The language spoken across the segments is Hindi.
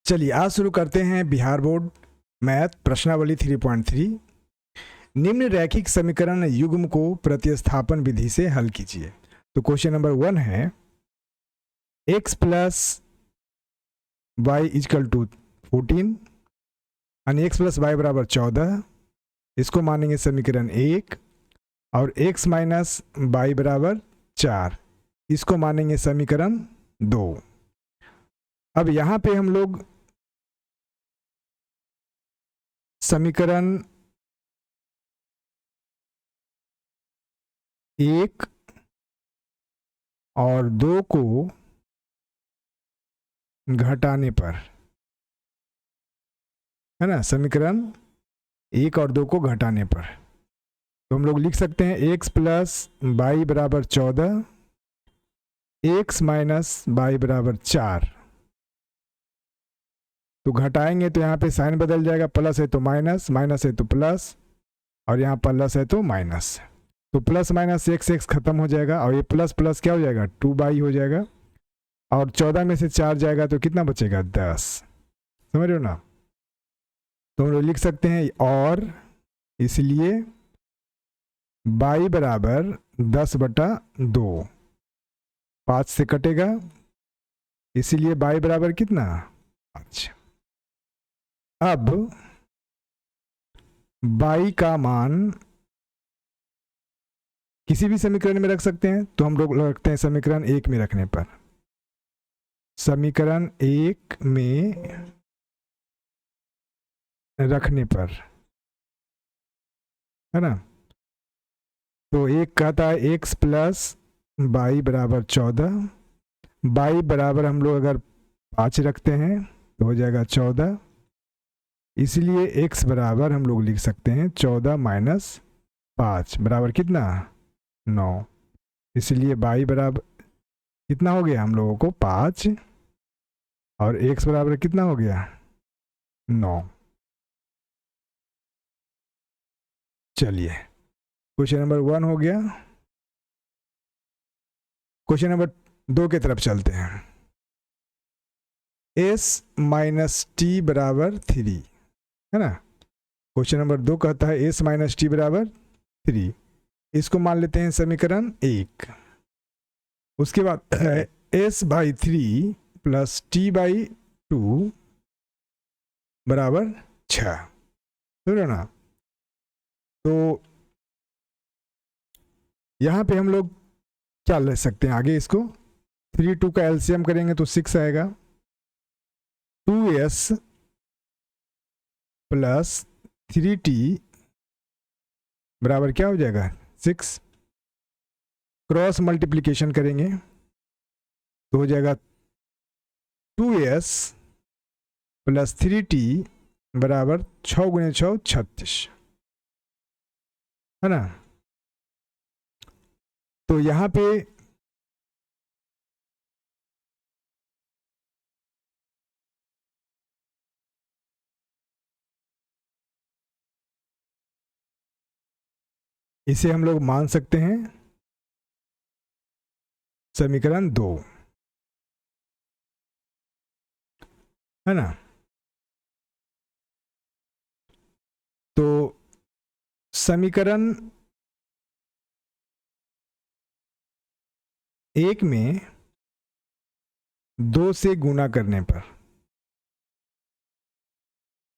चलिए आज शुरू करते हैं बिहार बोर्ड मैथ प्रश्नावली 3.3। निम्न रैखिक समीकरण युग्म को प्रतिस्थापन विधि से हल कीजिए। तो क्वेश्चन नंबर 1 है x plus Y equal to 14 यानी x प्लस वाई बराबर 14, इसको मानेंगे समीकरण 1, और x माइनस वाई बराबर 4, इसको मानेंगे समीकरण 2। अब यहाँ पे हम लोग समीकरण 1 और 2 को घटाने पर, है ना, समीकरण 1 और 2 को घटाने पर तो हम लोग लिख सकते हैं x प्लस वाई बराबर 14, x माइनस वाई बराबर 4। तो घटाएंगे तो यहाँ पे साइन बदल जाएगा, प्लस है तो माइनस, माइनस है तो प्लस, और यहाँ प्लस है तो माइनस। तो प्लस माइनस x खत्म हो जाएगा, और ये प्लस प्लस क्या हो जाएगा 2 हो जाएगा, और 14 में से 4 जाएगा तो कितना बचेगा 10। समझ रहे हो ना। तो हम लोग लिख सकते हैं और इसलिए y बराबर 10/2, 5 से कटेगा, इसीलिए y बराबर कितना 5। अब y का मान किसी भी समीकरण में रख सकते हैं, तो हम लोग रखते हैं समीकरण 1 में रखने पर। समीकरण 1 में रखने पर, है ना। तो एक कहता है x प्लस वाई बराबर 14, वाई बराबर हम लोग अगर 5 रखते हैं तो हो जाएगा 14, इसलिए x बराबर हम लोग लिख सकते हैं 14 माइनस 5 बराबर कितना 9। इसलिए y बराबर कितना हो गया हम लोगों को 5, और x बराबर कितना हो गया 9। चलिए क्वेश्चन नंबर 1 हो गया। क्वेश्चन नंबर 2 की तरफ चलते हैं। s माइनस टी बराबर 3, है ना। क्वेश्चन नंबर 2 कहता है s माइनस टी बराबर 3, इसको मान लेते हैं समीकरण 1। उसके बाद है s by 3 plus T by 2 बराबर 6, समझो ना। तो यहाँ पे हम लोग क्या ले सकते हैं आगे, इसको 3 2 का एलसीएम करेंगे तो 6 आएगा। 2s प्लस 3t बराबर क्या हो जाएगा 6। क्रॉस मल्टीप्लिकेशन करेंगे तो हो जाएगा 2s प्लस 3t बराबर 6 गुणे 6 36, है ना। तो यहाँ पे इसे हम लोग मान सकते हैं समीकरण 2, है ना। तो समीकरण 1 में 2 से गुणा करने पर,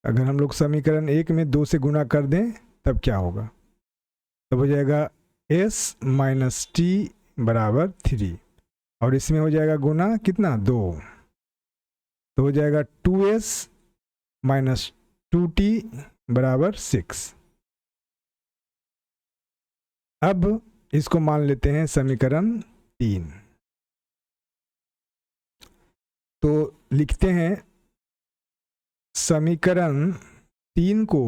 अगर हम लोग समीकरण 1 में 2 से गुणा कर दें तब क्या होगा, तब हो जाएगा s माइनस टी बराबर 3, और इसमें हो जाएगा गुना कितना 2, तो हो जाएगा 2s माइनस 2t बराबर 6। अब इसको मान लेते हैं समीकरण 3। तो लिखते हैं समीकरण 3 को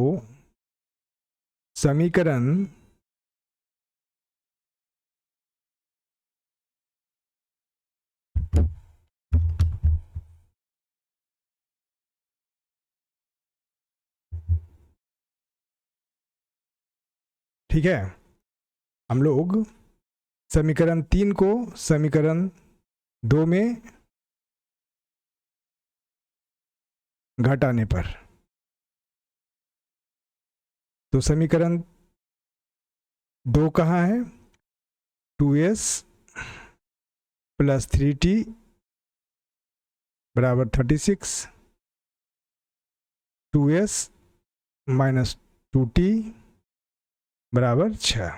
समीकरण ठीक है, हम लोग समीकरण 3 को समीकरण 2 में घटाने पर। तो समीकरण 2 कहाँ है? 2s प्लस 3t बराबर 36, 2s माइनस 2t बराबर 6।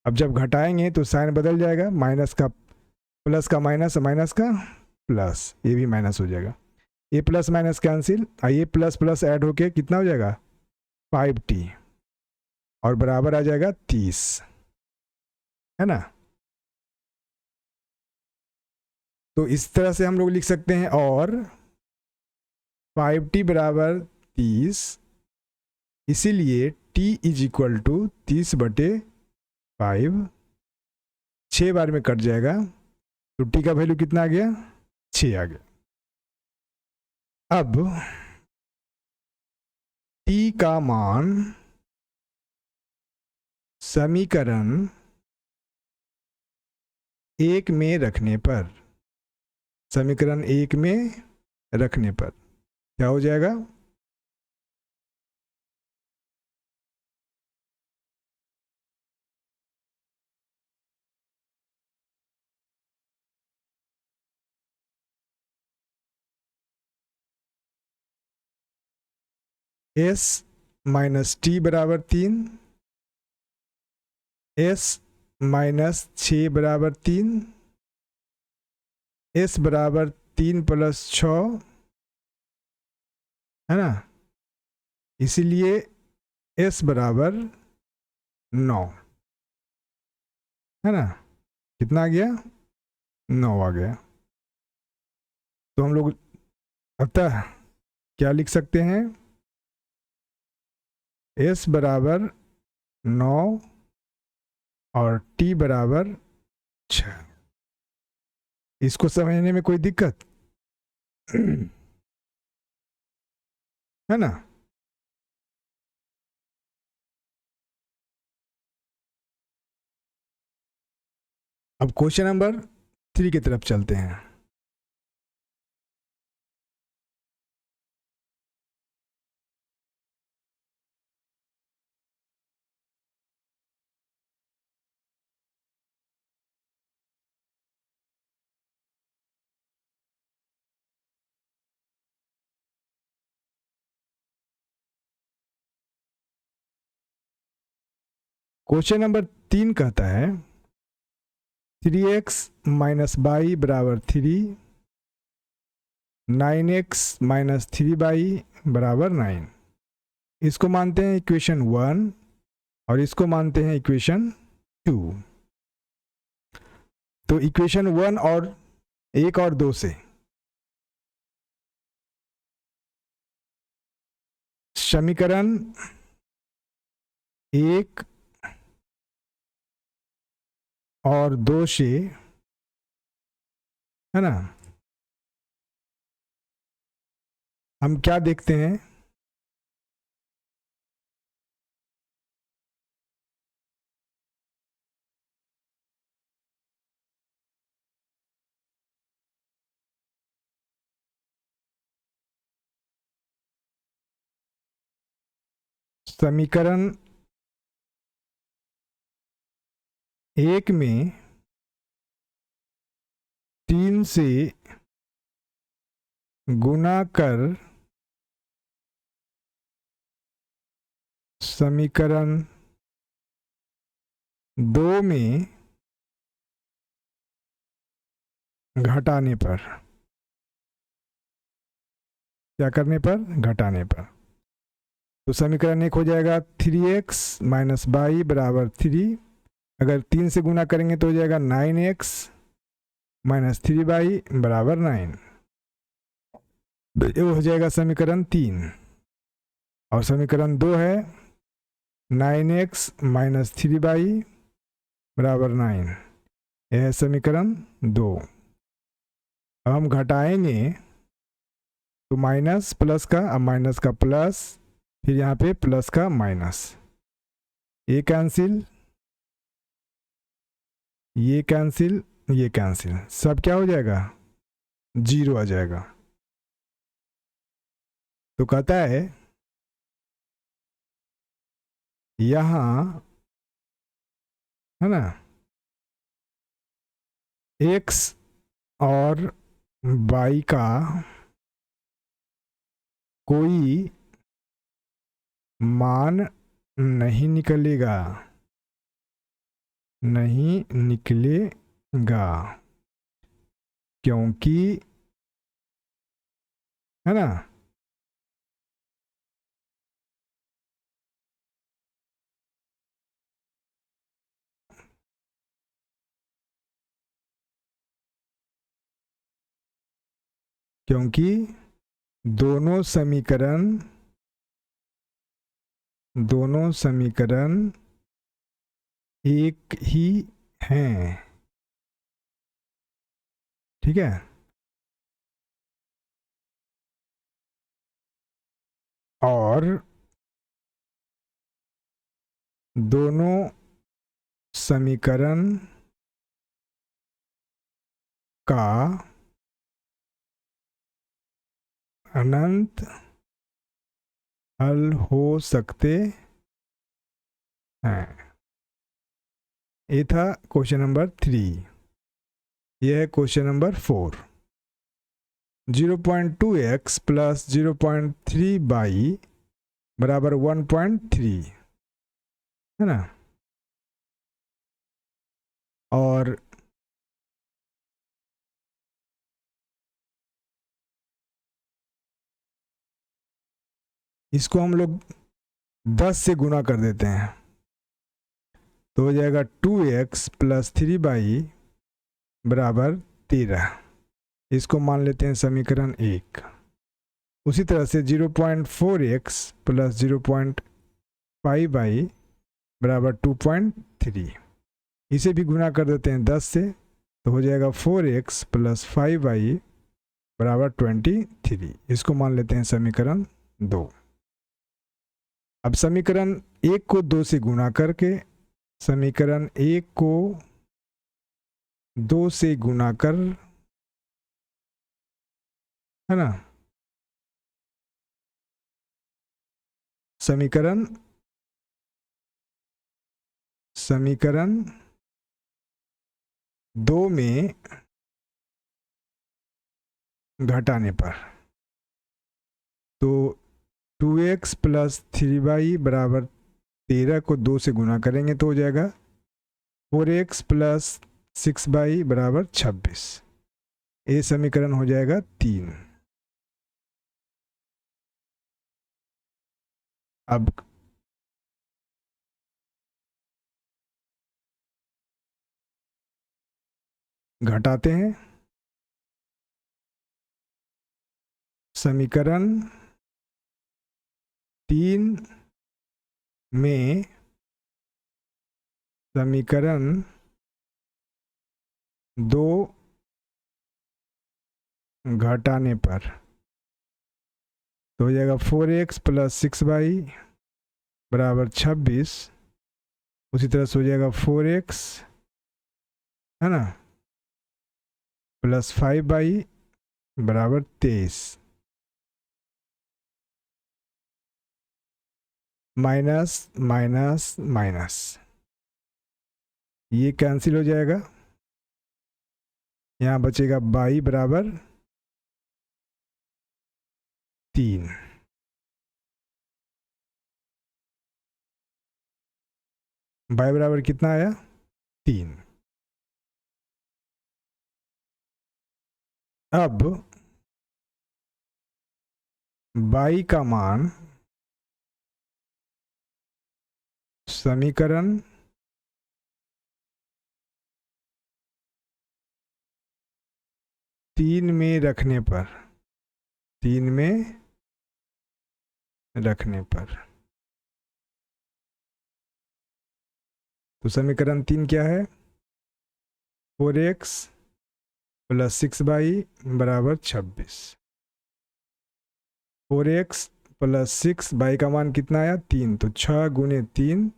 अब जब घटाएंगे तो साइन बदल जाएगा, माइनस का प्लस का माइनस, माइनस का प्लस, ये भी माइनस हो जाएगा, ये प्लस माइनस कैंसिल, ये प्लस प्लस ऐड होके कितना हो जाएगा 5t और बराबर आ जाएगा 30, है ना। तो इस तरह से हम लोग लिख सकते हैं, और 5t बराबर 30, इसीलिए t इज इक्वल टू 30/5, 6 बार में कट जाएगा, तो t का वैल्यू कितना आ गया 6 आ गया। अब t का मान समीकरण 1 में रखने पर, समीकरण 1 में रखने पर क्या हो जाएगा, s माइनस टी बराबर 3, s माइनस 6 बराबर 3, s बराबर 3 प्लस 6, है ना, इसीलिए s बराबर 9, है ना। कितना आ गया 9 आ गया। तो हम लोग अतः क्या लिख सकते हैं, s बराबर 9 और t बराबर 6। इसको समझने में कोई दिक्कत है ना। अब क्वेश्चन नंबर 3 की तरफ चलते हैं। क्वेश्चन नंबर 3 कहता है 3x माइनस बाई बराबर 3, 9x माइनस 3y बराबर 9। इसको मानते हैं इक्वेशन 1 और इसको मानते हैं इक्वेशन 2। तो इक्वेशन 1 और 1 और 2 से समीकरण 1 और 2 से, है ना, हम क्या देखते हैं, समीकरण 1 में 3 से गुना कर समीकरण 2 में घटाने पर, क्या करने पर, घटाने पर, तो समीकरण 1 हो जाएगा 3x माइनस बाई बराबर 3, अगर 3 से गुना करेंगे तो हो जाएगा 9x माइनस 3y बराबर 9, ये हो जाएगा समीकरण 3। और समीकरण 2 है 9x माइनस 3y बराबर 9, यह है समीकरण 2। अब हम घटाएंगे तो माइनस प्लस का, अब माइनस का प्लस, फिर यहाँ पे प्लस का माइनस, ये कैंसिल, ये कैंसिल, ये कैंसिल, सब क्या हो जाएगा 0 आ जाएगा। तो कहता है यहाँ है ना x और y का कोई मान नहीं निकलेगा, नहीं निकलेगा, क्योंकि है ना क्योंकि दोनों समीकरण एक ही हैं। ठीक है, और दोनों समीकरण का अनंत हल हो सकते हैं। ये था क्वेश्चन नंबर 3। यह है question number 4। 0.2x plus 0.3y बराबर 1.3 है ना, और इसको हम लोग 10 से गुना कर देते हैं तो हो जाएगा 2x प्लस 3y बराबर 13। इसको मान लेते हैं समीकरण 1। उसी तरह से 0.4x प्लस 0.5y बराबर 2.3, इसे भी गुना कर देते हैं 10 से तो हो जाएगा 4x प्लस 5y बराबर 23। इसको मान लेते हैं समीकरण 2। अब समीकरण 1 को 2 से गुना करके समीकरण 1 को 2 से गुना कर है ना समीकरण 2 में घटाने पर तो 2x प्लस 3y बराबर 13 को 2 से गुना करेंगे तो हो जाएगा 4x प्लस 6y बराबर 26। ये समीकरण हो जाएगा 3। अब घटाते हैं समीकरण 3 में समीकरण 2 घटाने पर तो हो जाएगा 4x प्लस 6y बराबर 26। उसी तरह से हो जाएगा 4x है ना प्लस 5y बराबर 23 माइनस माइनस माइनस ये कैंसिल हो जाएगा। यहाँ बचेगा y बराबर 3। y बराबर कितना आया 3। अब y का मान समीकरण 3 में रखने पर तो समीकरण 3 क्या है 4x प्लस 6y बराबर 26। 4x प्लस 6y का मान कितना आया 3 तो 6 गुने 3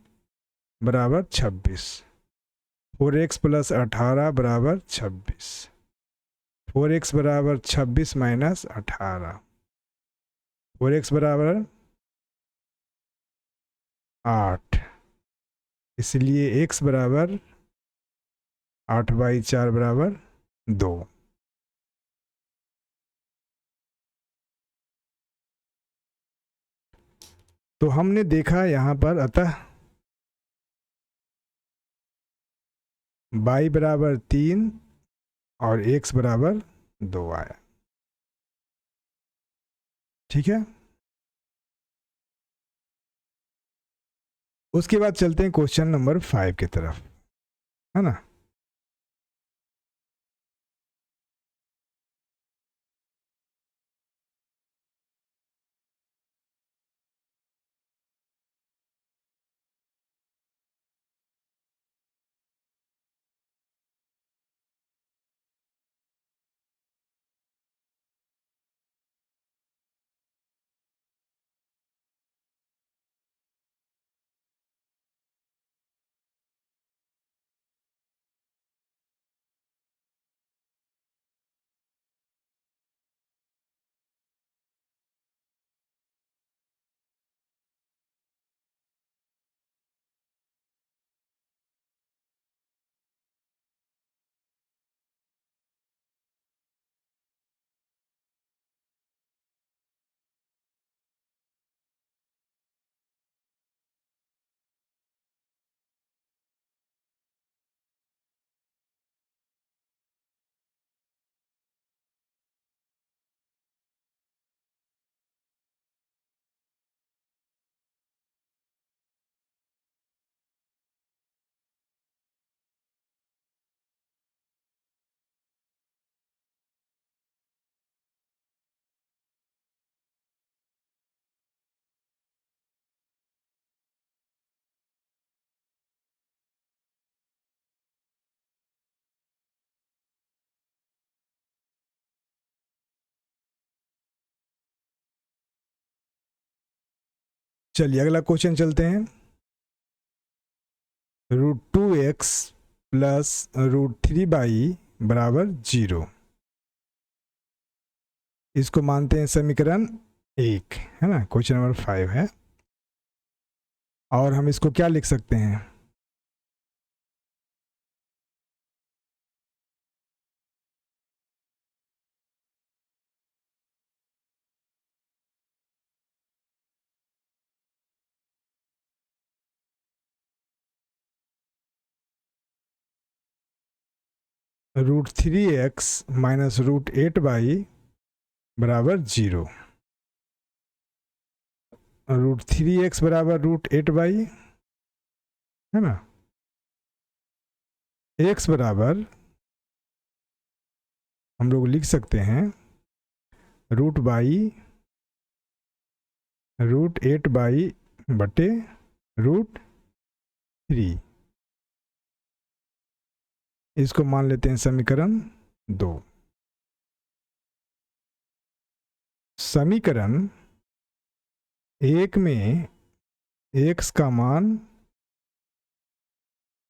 बराबर 26। 4x प्लस 18 बराबर 26। 4x बराबर 26 माइनस 18। 4x बराबर 8, इसलिए x बराबर 8/4 बराबर 2। तो हमने देखा यहाँ पर, अतः y बराबर 3 और x बराबर 2 आया। ठीक है, उसके बाद चलते हैं क्वेश्चन नंबर 5 की तरफ, है ना। चलिए अगला क्वेश्चन चलते हैं। √2x प्लस √3y बराबर 0, इसको मानते हैं समीकरण 1, है ना। क्वेश्चन नंबर 5 है, और हम इसको क्या लिख सकते हैं? √3x माइनस √8y बराबर 0। √3x बराबर √8y, है ना। x बराबर हम लोग लिख सकते हैं √y √8y बटे √3, इसको मान लेते हैं समीकरण 2। समीकरण 1 में x का मान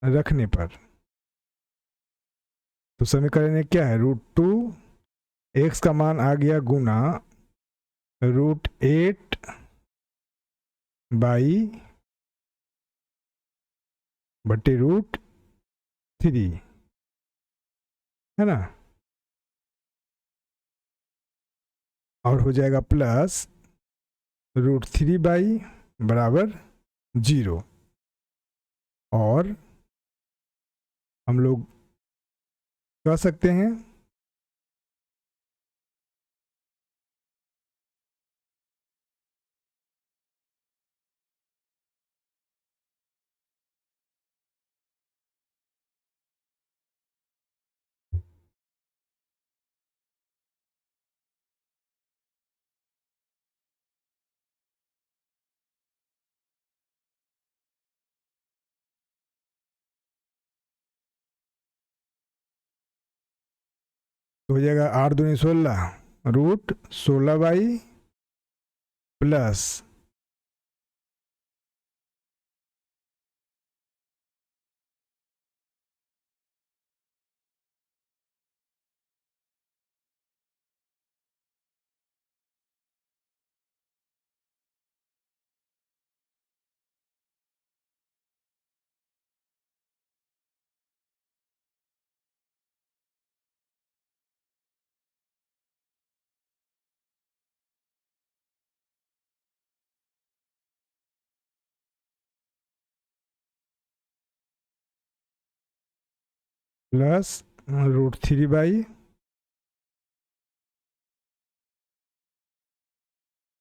रखने पर, तो समीकरण में क्या है? √2, x का मान आ गया गुना √8 बटे √3, है ना। और हो जाएगा प्लस √3y बराबर 0, और हम लोग कह सकते हैं तो हो जाएगा 8 दूनी 16, √16y प्लस प्लस √3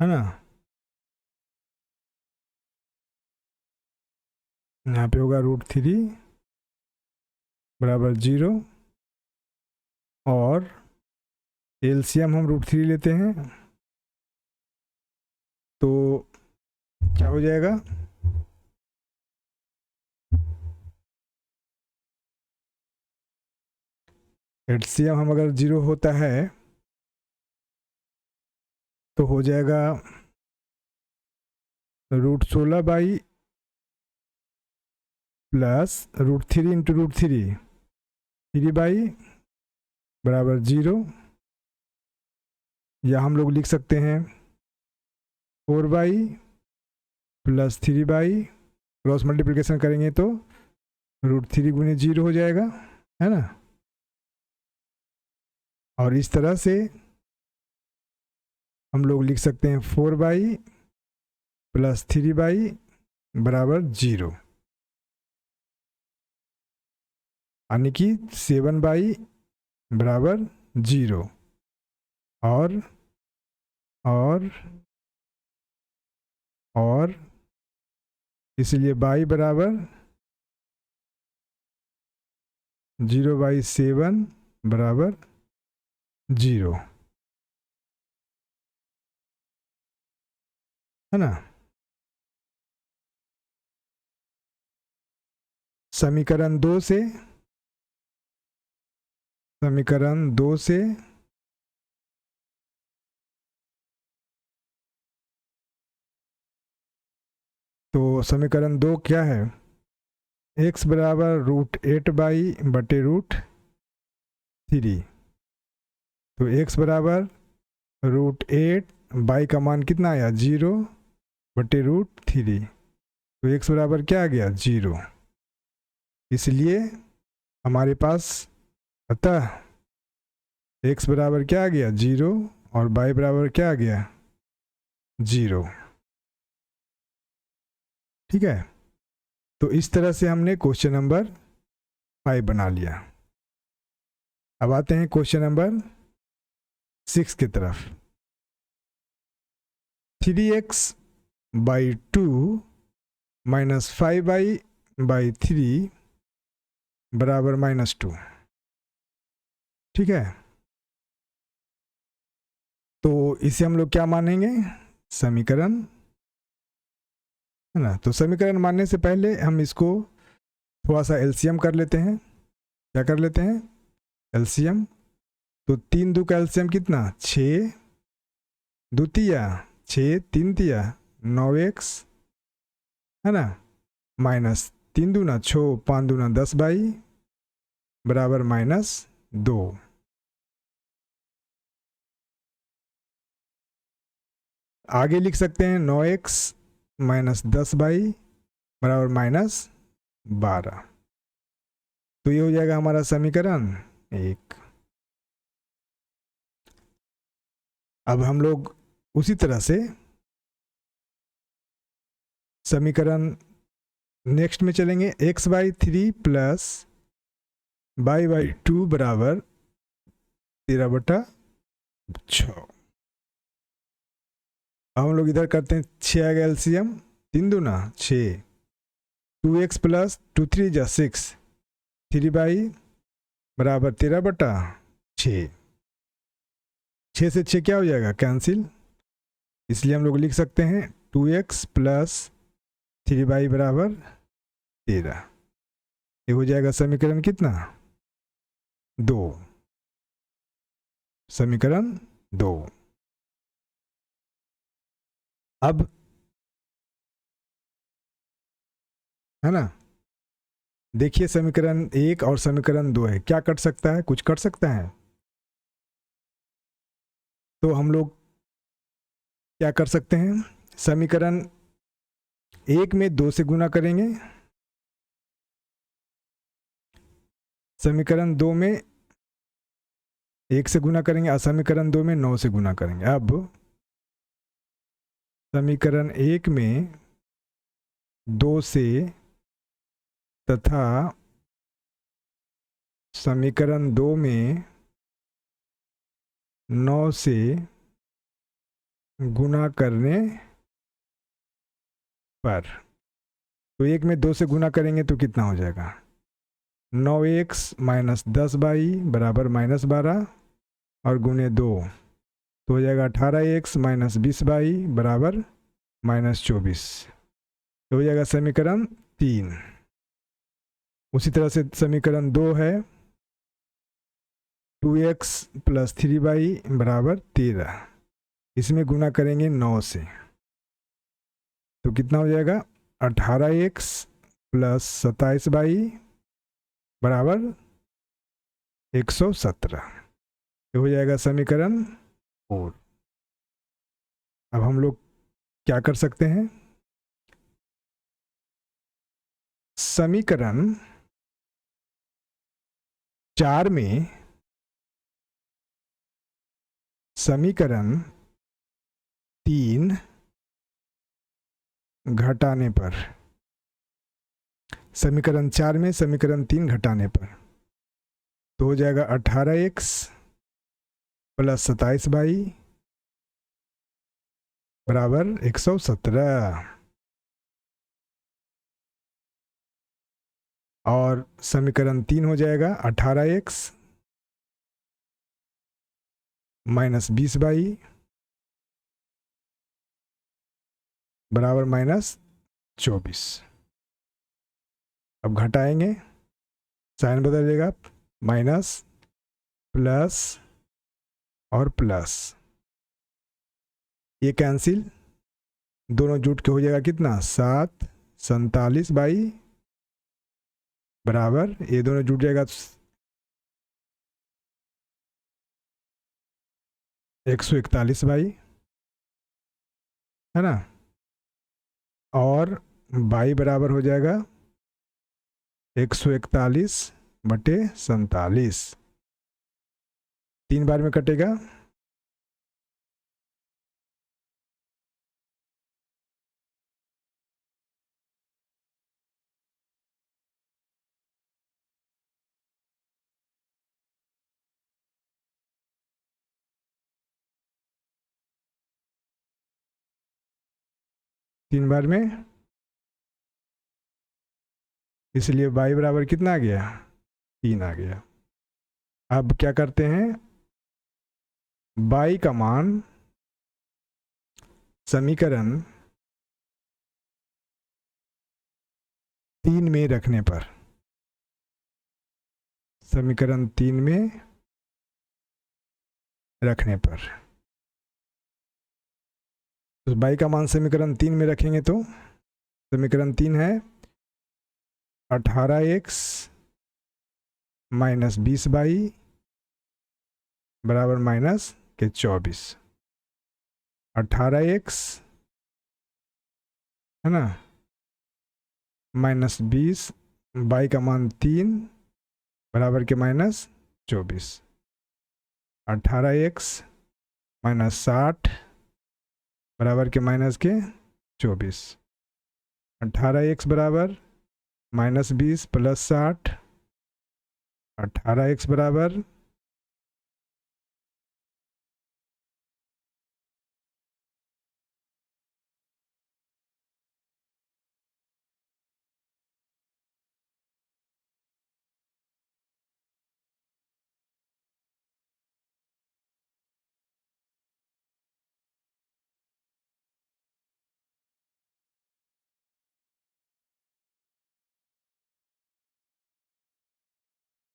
है ना, यहाँ पे होगा √3 बराबर 0, और एलसीएम हम √3 लेते हैं तो क्या हो जाएगा, एलसीएम हम अगर 0 होता है तो हो जाएगा √16 प्लस √3 इंटू √3, 3 बराबर 0, या हम लोग लिख सकते हैं 4 प्लस 3 क्रॉस मल्टीप्लिकेशन करेंगे तो √3 गुने 0 हो जाएगा, है ना। और इस तरह से हम लोग लिख सकते हैं 4 प्लस 3 बराबर 0, यानी कि 7 बराबर 0, और और इसलिए y बराबर 0/7 बराबर 0, है ना। समीकरण 2 से तो समीकरण 2 क्या है, x बराबर √8/√3, तो x बराबर √8, का मान कितना आया 0/√3, तो x बराबर क्या आ गया 0, इसलिए हमारे पास अतः x बराबर क्या आ गया 0 और y बराबर क्या आ गया 0, ठीक है। तो इस तरह से हमने क्वेश्चन नंबर 5 बना लिया। अब आते हैं क्वेश्चन नंबर 6 की तरफ। 3x/2 माइनस 5y/3 बराबर -2, ठीक है। तो इसे हम लोग क्या मानेंगे, समीकरण, है ना। तो समीकरण मानने से पहले हम इसको थोड़ा सा एलसीएम कर लेते हैं। क्या कर लेते हैं, एलसीएम। तो 3 2 का एलसीएम कितना 6, 2 तिया 6, 3 तिया 9x, है ना, माइनस 3 दूना 6, 5 दूना 10 बराबर -2। आगे लिख सकते हैं 9x माइनस 10 बराबर -12। तो ये हो जाएगा हमारा समीकरण 1। अब हम लोग उसी तरह से समीकरण नेक्स्ट में चलेंगे। x/3 प्लस y/2 बराबर 13/6। अब हम लोग इधर करते हैं 6 आएगा एलसीएम, 3 दूना 6, 2x प्लस 2 3 जा 6, 3 बराबर 13/6। 6 से 6 क्या हो जाएगा कैंसिल, इसलिए हम लोग लिख सकते हैं 2x प्लस 3 बराबर 13। ये हो जाएगा समीकरण कितना 2, समीकरण 2। अब है ना, देखिए समीकरण 1 और समीकरण 2 है, क्या कट सकता है, कुछ कट सकता है। तो हम लोग क्या कर सकते हैं, समीकरण 1 में 2 से गुना करेंगे, समीकरण 2 में 1 से गुना करेंगे और समीकरण 2 में 9 से गुना करेंगे। अब समीकरण 1 में 2 से तथा समीकरण 2 में 9 से गुना करने पर, तो 1 में 2 से गुना करेंगे तो कितना हो जाएगा, 9x माइनस 10y बराबर -12 और गुने 2 तो हो जाएगा 18x माइनस 20y बराबर -24। तो हो जाएगा समीकरण 3। उसी तरह से समीकरण 2 है 2x प्लस 3y बराबर 13, इसमें गुना करेंगे 9 से तो कितना हो जाएगा 18x प्लस 27y बराबर 117। तो हो जाएगा समीकरण 4। अब हम लोग क्या कर सकते हैं, समीकरण 4 में समीकरण 3 घटाने पर, समीकरण 4 में समीकरण 3 घटाने पर तो हो जाएगा 18x प्लस 27y बराबर 117 और समीकरण 3 हो जाएगा 18x माइनस 20y बराबर -24। अब घटाएंगे, साइन बदल जाएगा, माइनस प्लस और प्लस, ये कैंसिल, दोनों जुट के हो जाएगा कितना 7 47y बराबर, ये दोनों जुट जाएगा 141y है ना, और y बराबर हो जाएगा 141/47, 3 बार में कटेगा, तीन बार में, इसलिए y बराबर कितना आ गया 3 आ गया। अब क्या करते हैं, y का मान समीकरण 3 में रखने पर, समीकरण 3 में रखने पर, तो y का मान समीकरण 3 में रखेंगे तो समीकरण 3 है 18x माइनस 20y बराबर -24, 18x है ना -20, y का मान 3 बराबर के -24, 18x माइनस 60 बराबर के -24, 18x बराबर -20 प्लस 60, 18x बराबर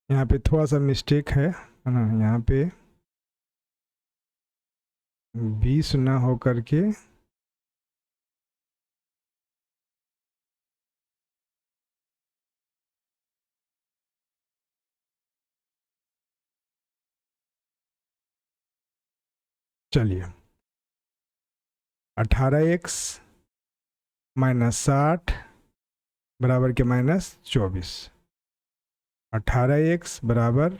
यहाँ पे थोड़ा सा मिस्टेक है ना, यहाँ पे 20 ना हो करके चलिए 18x माइनस 60 बराबर के -24, 18x बराबर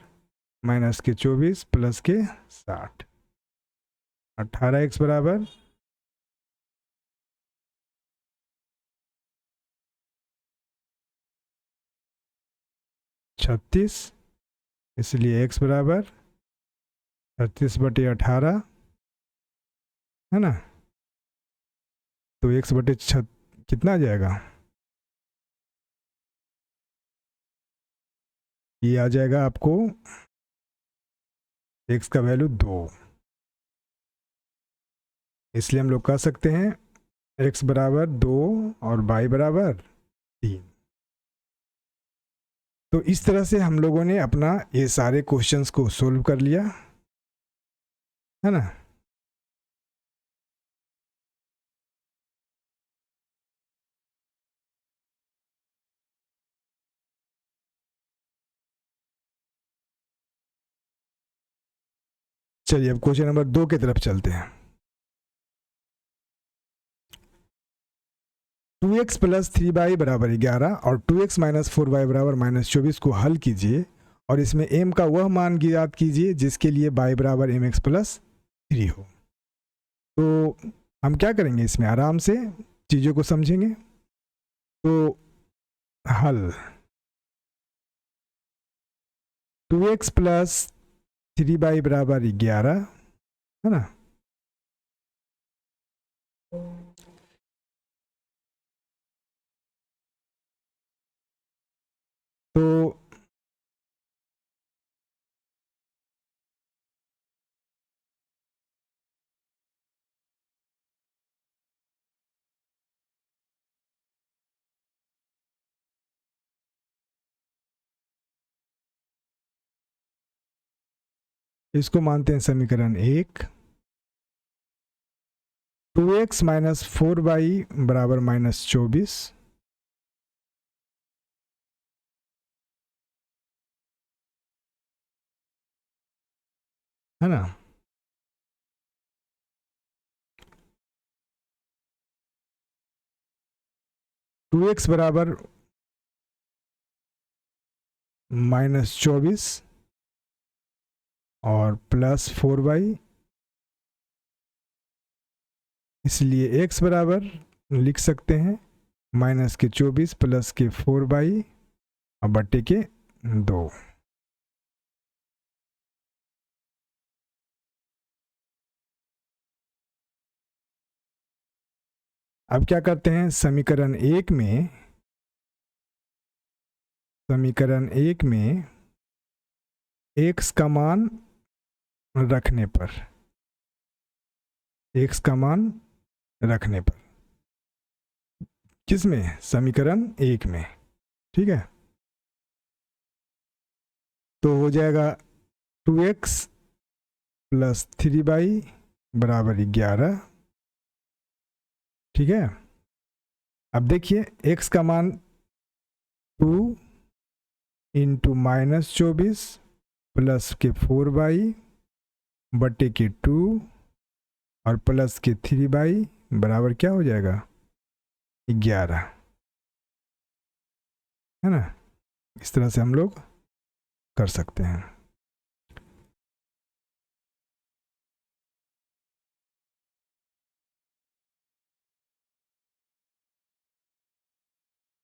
-24 प्लस के 60, 18x बराबर 36 इसलिए x बराबर 36/18 है ना। तो x बटे कितना आ जाएगा, ये आ जाएगा आपको x का वैल्यू 2। इसलिए हम लोग कह सकते हैं x बराबर 2 और y बराबर 3। तो इस तरह से हम लोगों ने अपना ये सारे क्वेश्चंस को सोल्व कर लिया है ना। चलिए अब क्वेश्चन नंबर 2 की तरफ चलते हैं। 2x प्लस 3y बराबर 11 और 2x माइनस 4y बराबर -24 को हल कीजिए और इसमें m का वह मान ज्ञात कीजिए जिसके लिए y बराबर mx प्लस 3 हो। तो हम क्या करेंगे, इसमें आराम से चीज़ों को समझेंगे। तो हल 2x प्लस 3y बराबर 11 है ना। तो इसको मानते हैं समीकरण 1। 2x माइनस 4y बराबर -24 है ना। टू एक्स बराबर -24 और प्लस 4y, इसलिए x बराबर लिख सकते हैं -24 प्लस के 4y और बट्टे के 2। अब क्या करते हैं, समीकरण 1 में x का मान रखने पर किसमें, समीकरण 1 में, ठीक है। तो हो जाएगा 2x प्लस 3y बराबर 11, ठीक है। अब देखिए x का मान 2 इंटू -24 प्लस के 4y बटे के 2 और प्लस के 3y बराबर क्या हो जाएगा, 11, है ना। इस तरह से हम लोग कर सकते हैं।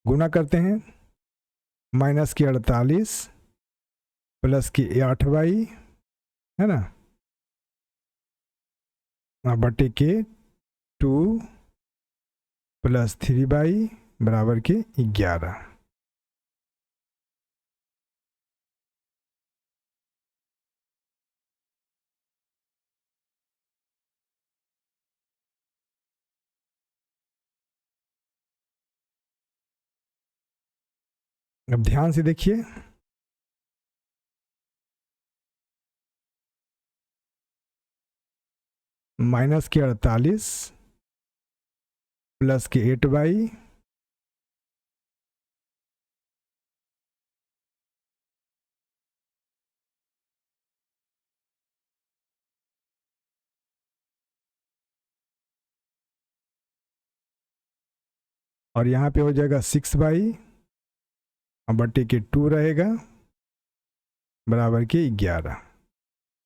गुना करते हैं, माइनस के 48 प्लस की 8y है ना, बटे के 2 प्लस 3y बराबर के 11। अब ध्यान से देखिए, माइनस के 48 प्लस के 8y और यहाँ पे हो जाएगा 6y और बटे के 2 रहेगा बराबर के 11।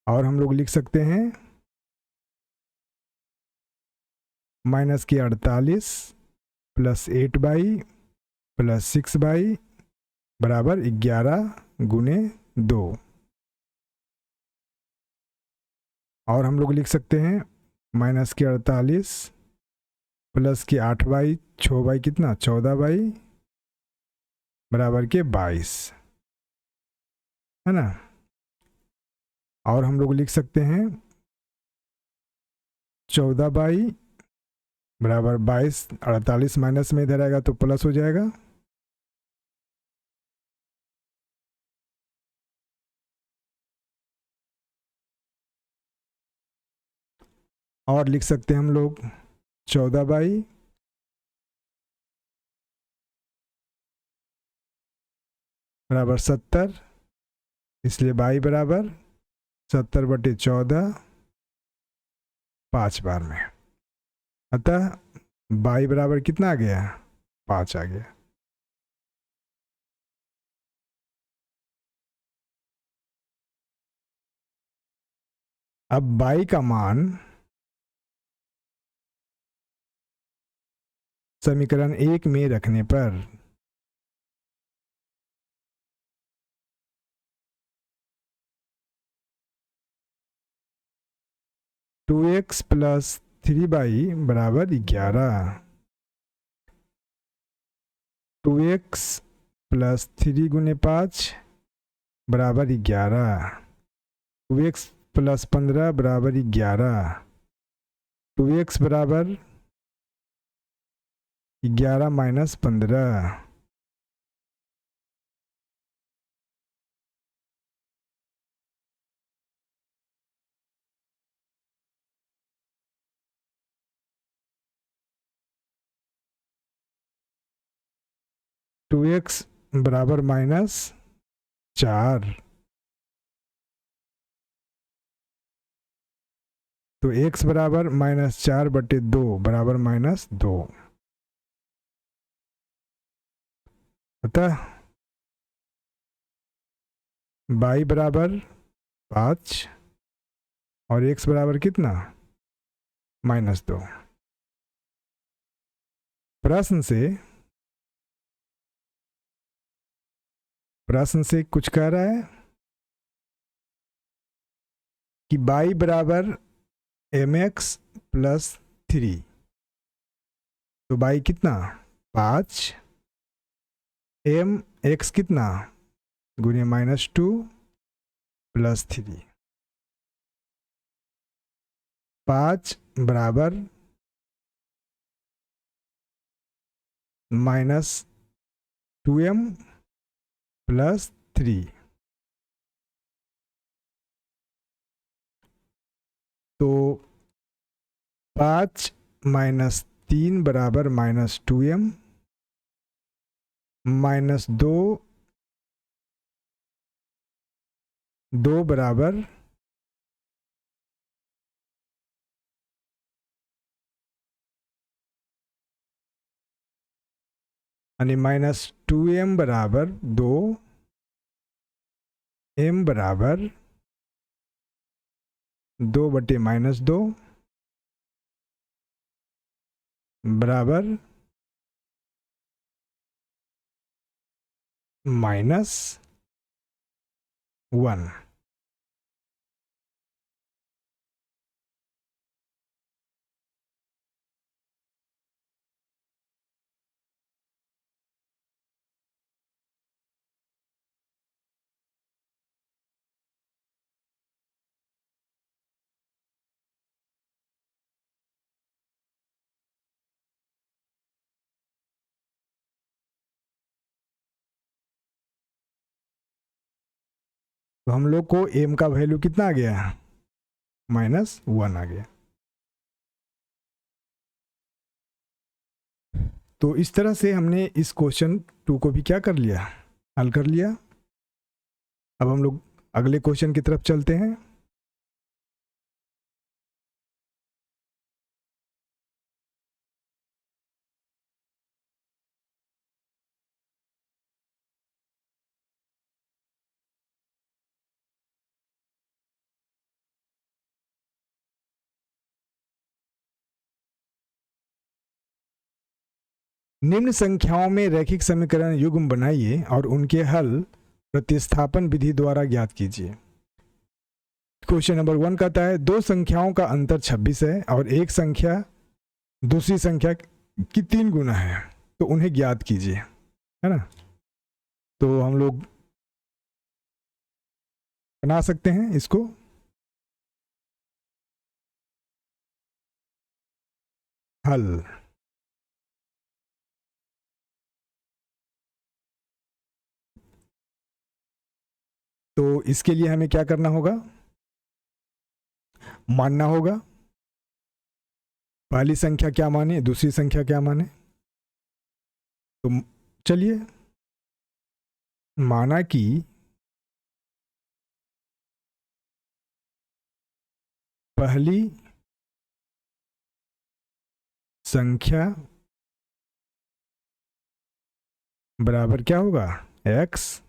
और हम लोग लिख सकते हैं माइनस के 48 प्लस 8y प्लस 6y बराबर 11 गुने 2। और हम लोग लिख सकते हैं माइनस के 48 प्लस के 8/, 6/, कितना 14/, बराबर के 22, है ना। और हम लोग लिख सकते हैं 14/, बराबर 22, 48 माइनस में इधर आएगा तो प्लस हो जाएगा, और लिख सकते हैं हम लोग 14/, बराबर 70, इसलिए y बराबर 70/14 5 बार में, अतः y बराबर कितना आ गया, 5 आ गया। अब y का मान समीकरण 1 में रखने पर 2x प्लस 3y बराबर 11, 2x प्लस 3 गुने 5 बराबर 11, 2x प्लस 15 बराबर 11, 2x बराबर 11 माइनस 15, टू एक्स बराबर -4, तो x बराबर -4/2 बराबर -2, अतः y बराबर 5 और x बराबर कितना -2। प्रश्न से कुछ कह रहा है कि y बराबर mx प्लस 3, तो y कितना 5, mx कितना गुने -2 प्लस 3, 5 बराबर -2m प्लस 3, तो 5 माइनस 3 बराबर -2m, -2 बराबर यानी -2m बराबर 2, m बराबर 2/-2 बराबर -1। तो हम लोग को m का वैल्यू कितना आ गया, -1 आ गया। तो इस तरह से हमने इस क्वेश्चन 2 को भी क्या कर लिया, हल कर लिया। अब हम लोग अगले क्वेश्चन की तरफ चलते हैं। निम्न संख्याओं में रैखिक समीकरण युग्म बनाइए और उनके हल प्रतिस्थापन विधि द्वारा ज्ञात कीजिए। क्वेश्चन नंबर 1 कहता है दो संख्याओं का अंतर 26 है और एक संख्या दूसरी संख्या की 3 गुना है, तो उन्हें ज्ञात कीजिए, है ना। तो हम लोग बना सकते हैं इसको। हल। तो इसके लिए हमें क्या करना होगा, मानना होगा पहली संख्या क्या माने, दूसरी संख्या क्या माने। तो चलिए, माना कि पहली संख्या बराबर क्या होगा, x,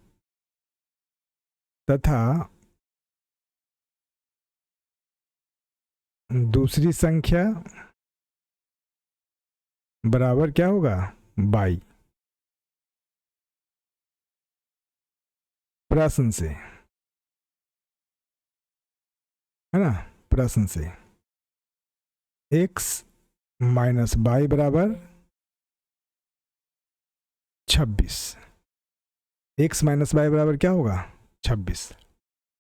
तथा दूसरी संख्या बराबर क्या होगा, y। प्रश्न से, है ना, प्रश्न से x माइनस y बराबर 26। x माइनस y बराबर क्या होगा, 26।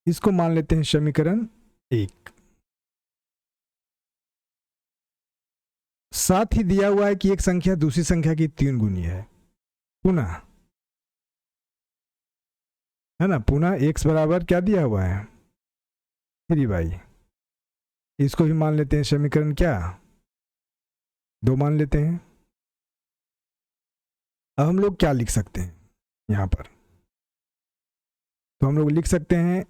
इसको मान लेते हैं समीकरण 1। साथ ही दिया हुआ है कि एक संख्या दूसरी संख्या की 3 गुनी है। पुनः, है ना, पुनः x बराबर क्या दिया हुआ है, 3y। इसको भी मान लेते हैं समीकरण क्या, 2 मान लेते हैं। अब हम लोग क्या लिख सकते हैं यहां पर, तो हम लोग लिख सकते हैं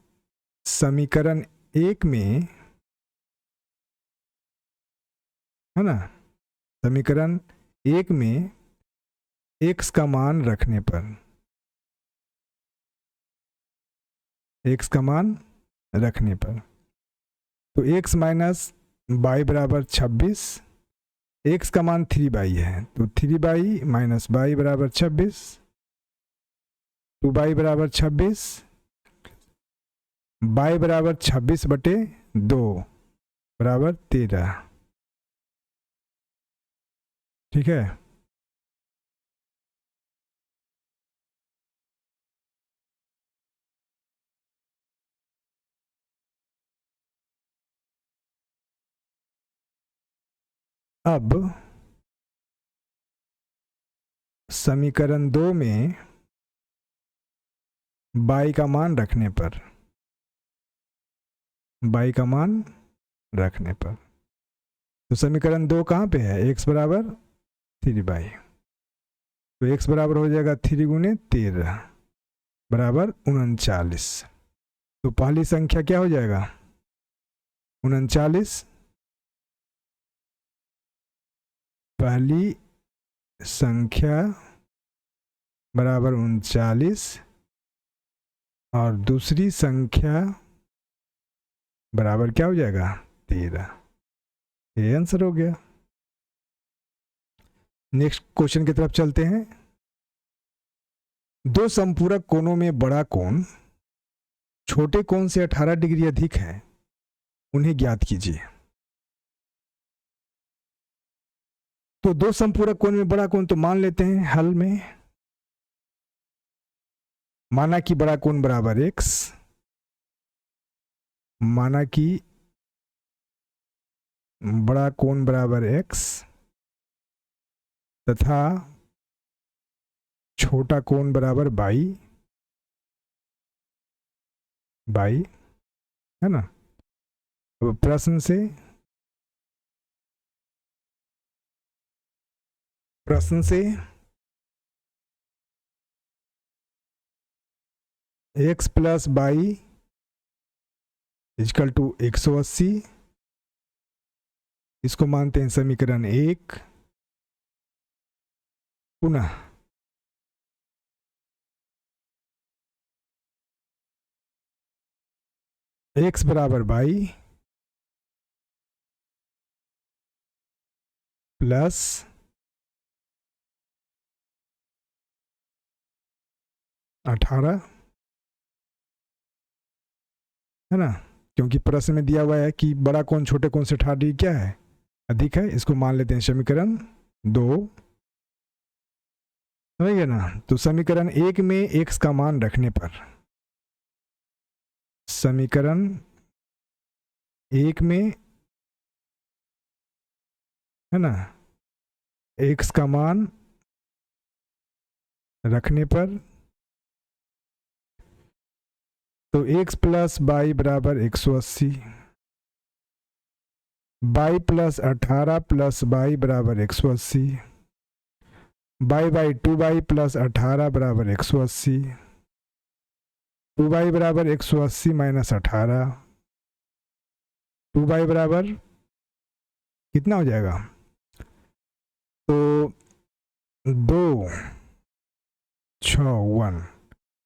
समीकरण 1 में, है ना, समीकरण 1 में x का मान रखने पर, x का मान रखने पर, तो x माइनस y बराबर 26, x का मान 3y है, तो 3y माइनस y बराबर 26, 2y बराबर 26, y बराबर 26/2 बराबर 13। ठीक है। अब समीकरण 2 में y का मान रखने पर, y का मान रखने पर, तो समीकरण 2 कहाँ पे है, x बराबर 3y, तो x बराबर हो जाएगा 3 गुने 13 बराबर 39। तो पहली संख्या क्या हो जाएगा, 39, पहली संख्या बराबर 39 और दूसरी संख्या बराबर क्या हो जाएगा, 13। ये आंसर हो गया। नेक्स्ट क्वेश्चन की तरफ चलते हैं। दो संपूरक कोणों में बड़ा कोण छोटे कोण से 18 डिग्री अधिक है, उन्हें ज्ञात कीजिए। तो दो संपूरक कोण में बड़ा कोण, तो मान लेते हैं हल में, माना कि बड़ा कोण बराबर x, माना कि बड़ा कोण बराबर x तथा छोटा कोण बराबर y, है ना। अब प्रश्न से x plus y equal to 180, इसको मानते हैं समीकरण 1। पुनः x बराबर y प्लस 18, है ना, क्योंकि प्रश्न में दिया हुआ है कि बड़ा कोण छोटे कोण से 60 डिग्री क्या है, अधिक है। इसको मान लेते हैं समीकरण 2, समझ गए ना। तो समीकरण 1 में x का मान रखने पर, समीकरण 1 में है ना x का मान रखने पर, तो x प्लस बाई बराबर 180, बाई प्लस 18 प्लस बाई बराबर 180, बाई बाई 2 बाई प्लस 18 बराबर 180, 2 बाई बराबर 180 माइनस 18, 2 बाई बराबर कितना हो जाएगा, तो 2 6 1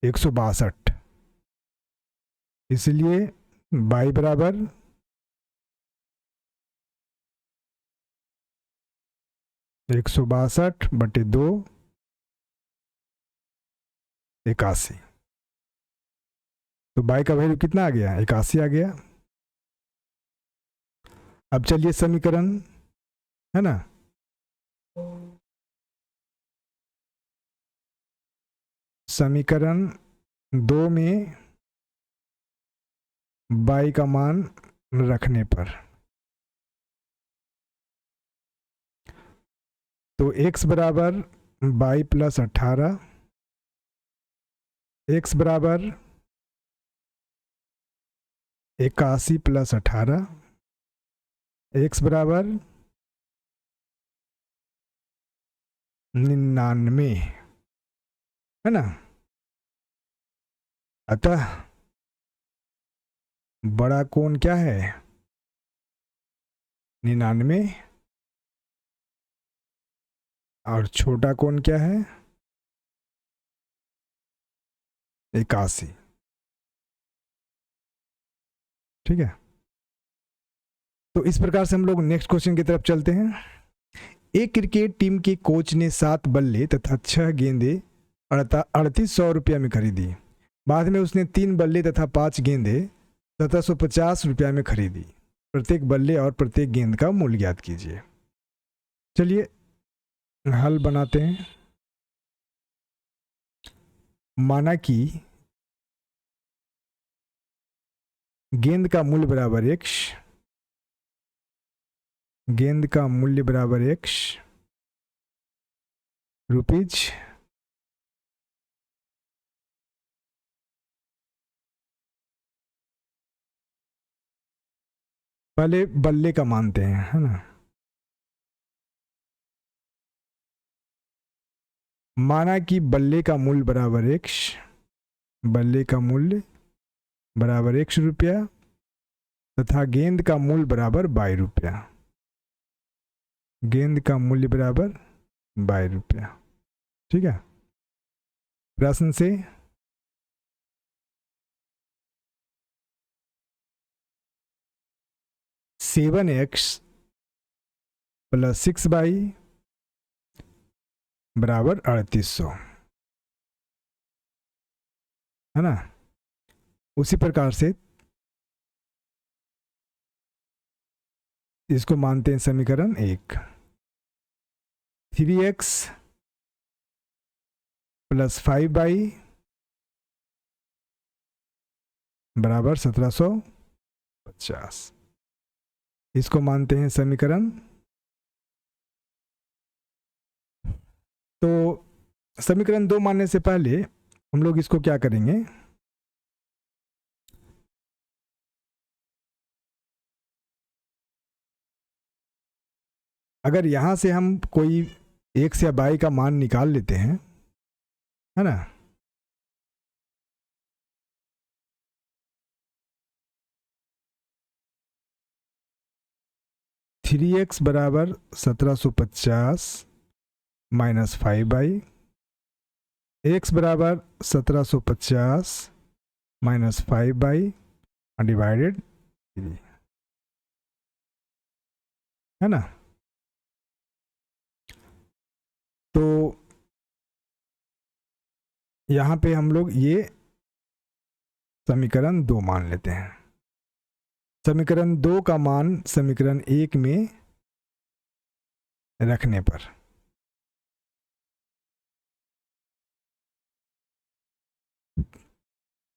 162, इसलिए बाई बराबर 162 बटे 2 81। तो बाई का वैल्यू कितना आ गया, 81 आ गया। अब चलिए समीकरण है ना, समीकरण 2 में बाई का मान रखने पर, तो x बराबर बाई प्लस 18, x बराबर 81 प्लस 18, x बराबर 99, है ना। अतः बड़ा कोण क्या है, 99, और छोटा कोण क्या है, 81। ठीक है, तो इस प्रकार से हम लोग नेक्स्ट क्वेश्चन की तरफ चलते हैं। एक क्रिकेट टीम के कोच ने 7 बल्ले तथा 6 गेंदे 3800 रुपया में खरीदी। बाद में उसने 3 बल्ले तथा 5 गेंदे 1750 रुपया में खरीदी। प्रत्येक बल्ले और प्रत्येक गेंद का मूल्य ज्ञात कीजिए। चलिए हल बनाते हैं। माना कि गेंद का मूल्य बराबर x, गेंद का मूल्य बराबर x रुपीज, पहले बल्ले का मानते हैं, है ना। माना कि बल्ले का मूल्य बराबर x, बल्ले का मूल्य बराबर x रुपया तथा गेंद का मूल्य बराबर 22 रुपया, गेंद का मूल्य बराबर 22 रुपया। ठीक है, प्रश्न से सेवन एक्स प्लस 6y बराबर 3800, है ना। उसी प्रकार से इसको मानते हैं समीकरण 1। 3x प्लस 5y बराबर 1750, इसको मानते हैं समीकरण। तो समीकरण 2 मानने से पहले हम लोग इसको क्या करेंगे, अगर यहां से हम कोई x या y का मान निकाल लेते हैं, है ना, थ्री एक्स बराबर 1750 माइनस 5y, x बराबर 1750 माइनस 5y डिवाइडेड 3, है ना। तो यहाँ पे हम लोग ये समीकरण 2 मान लेते हैं। समीकरण 2 का मान समीकरण 1 में रखने पर,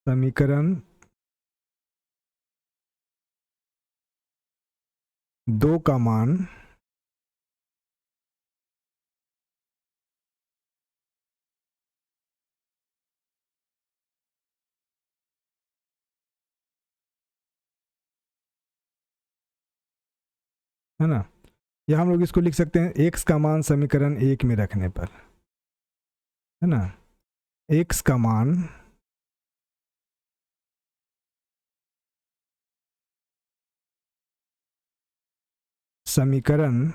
समीकरण 2 का मान है ना, या हम लोग इसको लिख सकते हैं x का मान समीकरण 1 में रखने पर, है ना, x का मान समीकरण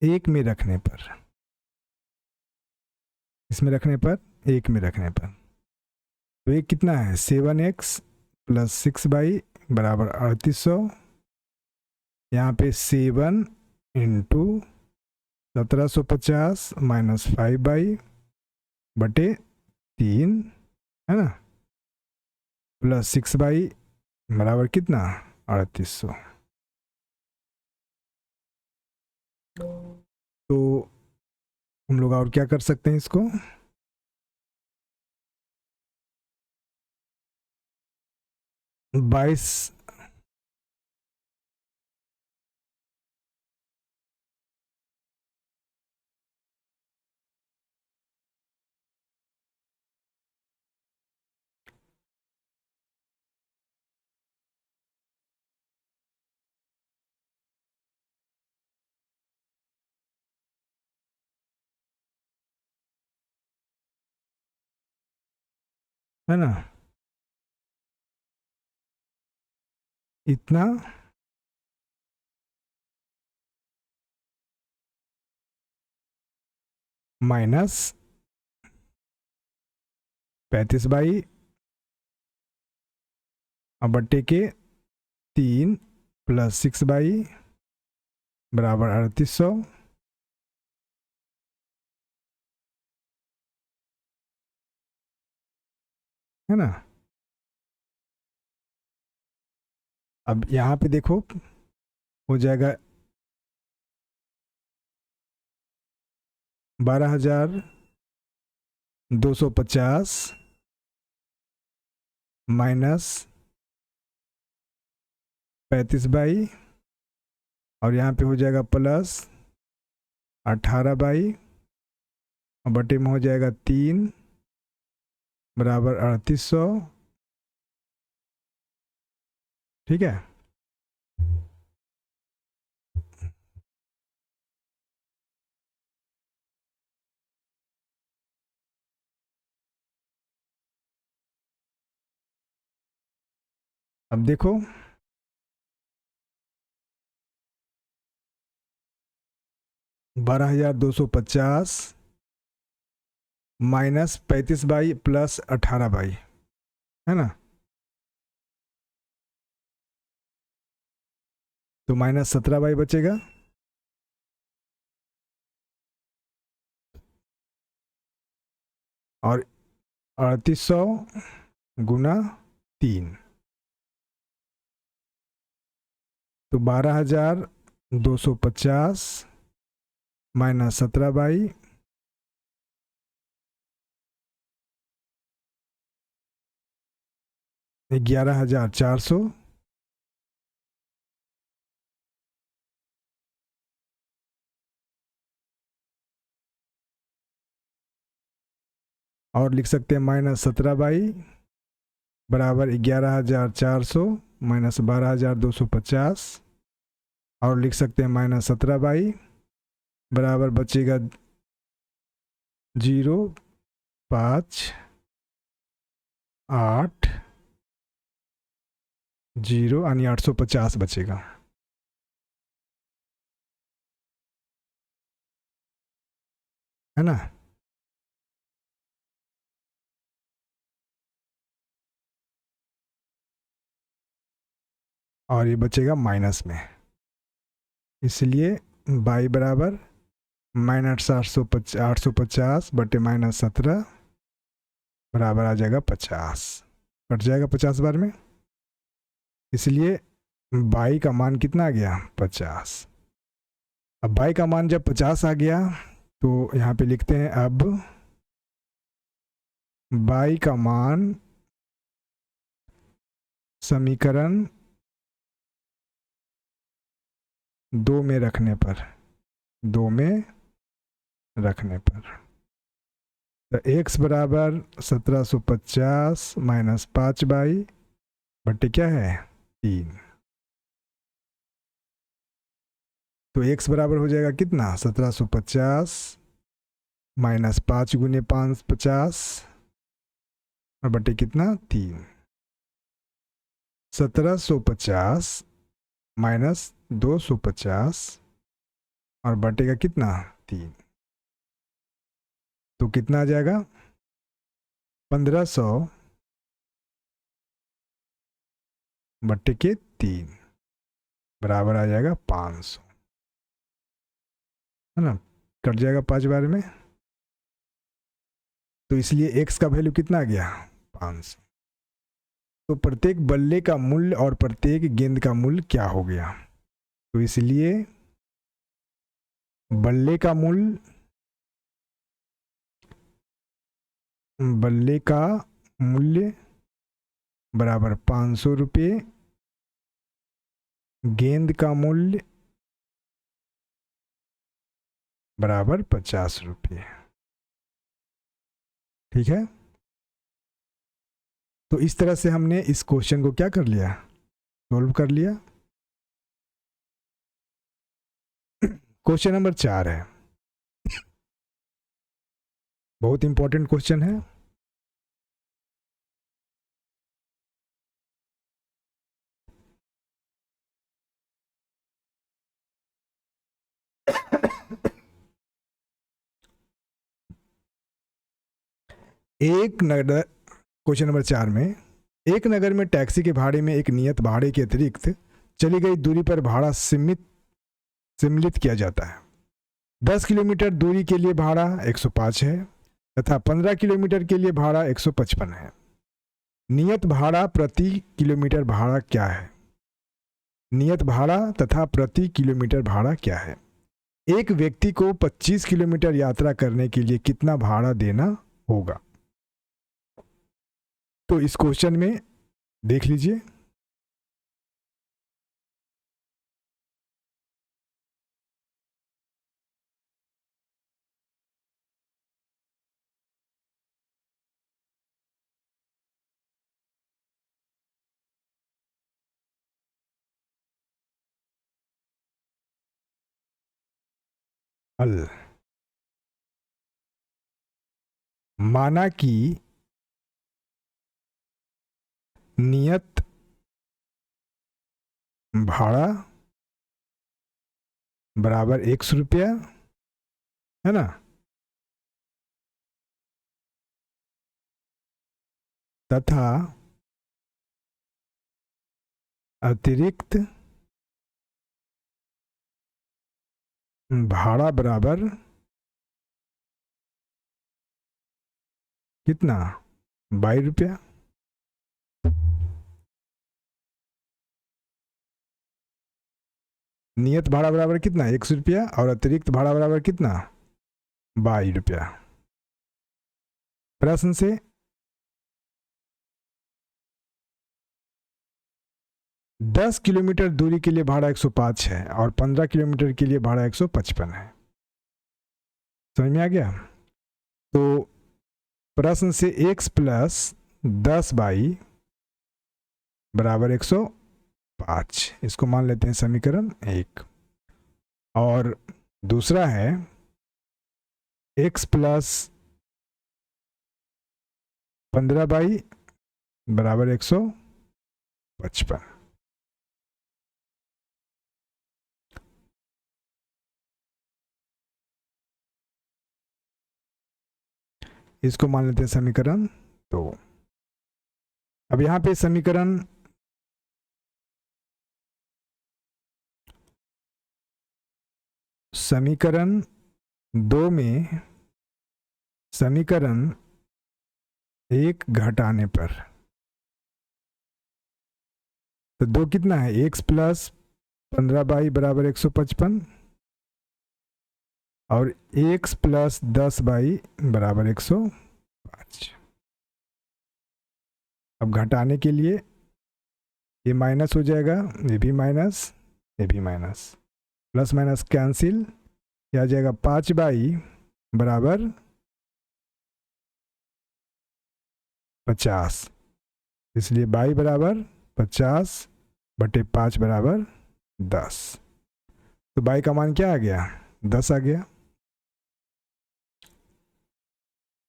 1 में रखने पर, इसमें रखने पर 1 में रखने पर, तो ये कितना है 7x + 6y बराबर 3800। यहाँ पे 7 × 1750 - 5y बटे 3, है ना, प्लस 6y बराबर कितना 3800। तो हम लोग और क्या कर सकते हैं इसको, बाईस है ना, इतना माइनस 35/, अब बट्टे के 3 + 6y बराबर 3800, है ना। अब यहाँ पे देखो हो जाएगा 12,250 माइनस 35/, और यहाँ पे हो जाएगा प्लस 18/, और बटे में हो जाएगा 3 बराबर 3800, ठीक है। अब देखो -12,250 माइनस 35/, प्लस 18/, है ना, तो -17/, बचेगा, और 3800 गुना 3, तो 12,250 माइनस 17/, 11,400, और लिख सकते हैं -17/, बराबर 11,400 माइनस 12,250, और लिख सकते हैं -17/, बराबर बचेगा 0,5,8,0 यानी 850 बचेगा, है ना। और ये बचेगा माइनस में, इसलिए y बराबर -850 बटे -17 बराबर आ जाएगा 50, कट जाएगा 50 बार में। इसलिए बाई का मान कितना आ गया 50। अब बाई का मान जब 50 आ गया तो यहाँ पे लिखते हैं अब बाई का मान समीकरण 2 में रखने पर, 2 में रखने पर तो x बराबर 1750 माइनस 5 बाई बट्टे क्या है 3। तो x बराबर हो जाएगा कितना 1750 माइनस 5 गुने 5 50 और बटे कितना 3। 1750 माइनस 250 और बटे का कितना 3। तो कितना आ जाएगा 1500 बट्टे के 3 बराबर आ जाएगा 500, है ना, कट जाएगा 5 बार में। तो इसलिए x का वैल्यू कितना आ गया 500। तो प्रत्येक बल्ले का मूल्य और प्रत्येक गेंद का मूल्य क्या हो गया, तो इसलिए बल्ले का मूल्य, बल्ले का मूल्य बराबर 500 रुपये, गेंद का मूल्य बराबर 50 रुपये। ठीक है, तो इस तरह से हमने इस क्वेश्चन को क्या कर लिया, सॉल्व कर लिया। क्वेश्चन नंबर 4 है, बहुत इंपॉर्टेंट क्वेश्चन है। एक नगर, क्वेश्चन नंबर 4 में, एक नगर में टैक्सी के भाड़े में एक नियत भाड़े के अतिरिक्त चली गई दूरी पर भाड़ा सम्मिलित किया जाता है। 10 किलोमीटर दूरी के लिए भाड़ा 105 है तथा 15 किलोमीटर के लिए भाड़ा 155 है। नियत भाड़ा प्रति किलोमीटर भाड़ा क्या है, नियत भाड़ा तथा प्रति किलोमीटर भाड़ा क्या है। एक व्यक्ति को 25 किलोमीटर यात्रा करने के लिए कितना भाड़ा देना होगा। तो इस क्वेश्चन में देख लीजिए, हल। माना कि नियत भाड़ा बराबर 100 रुपया, है ना, तथा अतिरिक्त भाड़ा बराबर कितना 22 रुपया। नियत भाड़ा बराबर कितना 100 रुपया और अतिरिक्त भाड़ा बराबर कितना 22 रुपया। प्रश्न से दस किलोमीटर दूरी के लिए भाड़ा 105 है और 15 किलोमीटर के लिए भाड़ा 155 है। समझ में आ गया। तो प्रश्न से x प्लस 10 बाई बराबर 105, इसको मान लेते हैं समीकरण 1। और दूसरा है x प्लस 15 बाई बराबर 155। इसको मान लेते हैं समीकरण 2। अब यहां पे समीकरण समीकरण 2 में समीकरण 1 घटाने पर तो 2 कितना है, x प्लस 15y बराबर 155 और x प्लस 10y बराबर 105। अब घटाने के लिए ये माइनस हो जाएगा, ये भी माइनस, ये भी माइनस, प्लस माइनस कैंसिल, क्या आ जाएगा 5y बराबर 50, इसलिए y बराबर 50/5 बराबर 10। तो y का मान क्या आ गया, 10 आ गया,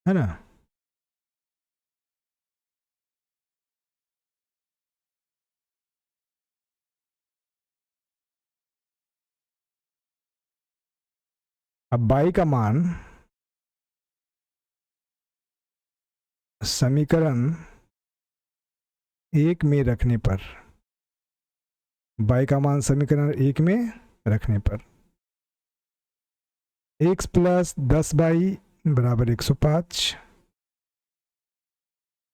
है ना। अब y का मान समीकरण 1 में रखने पर, y का मान समीकरण 1 में रखने पर x प्लस 10y बराबर 105,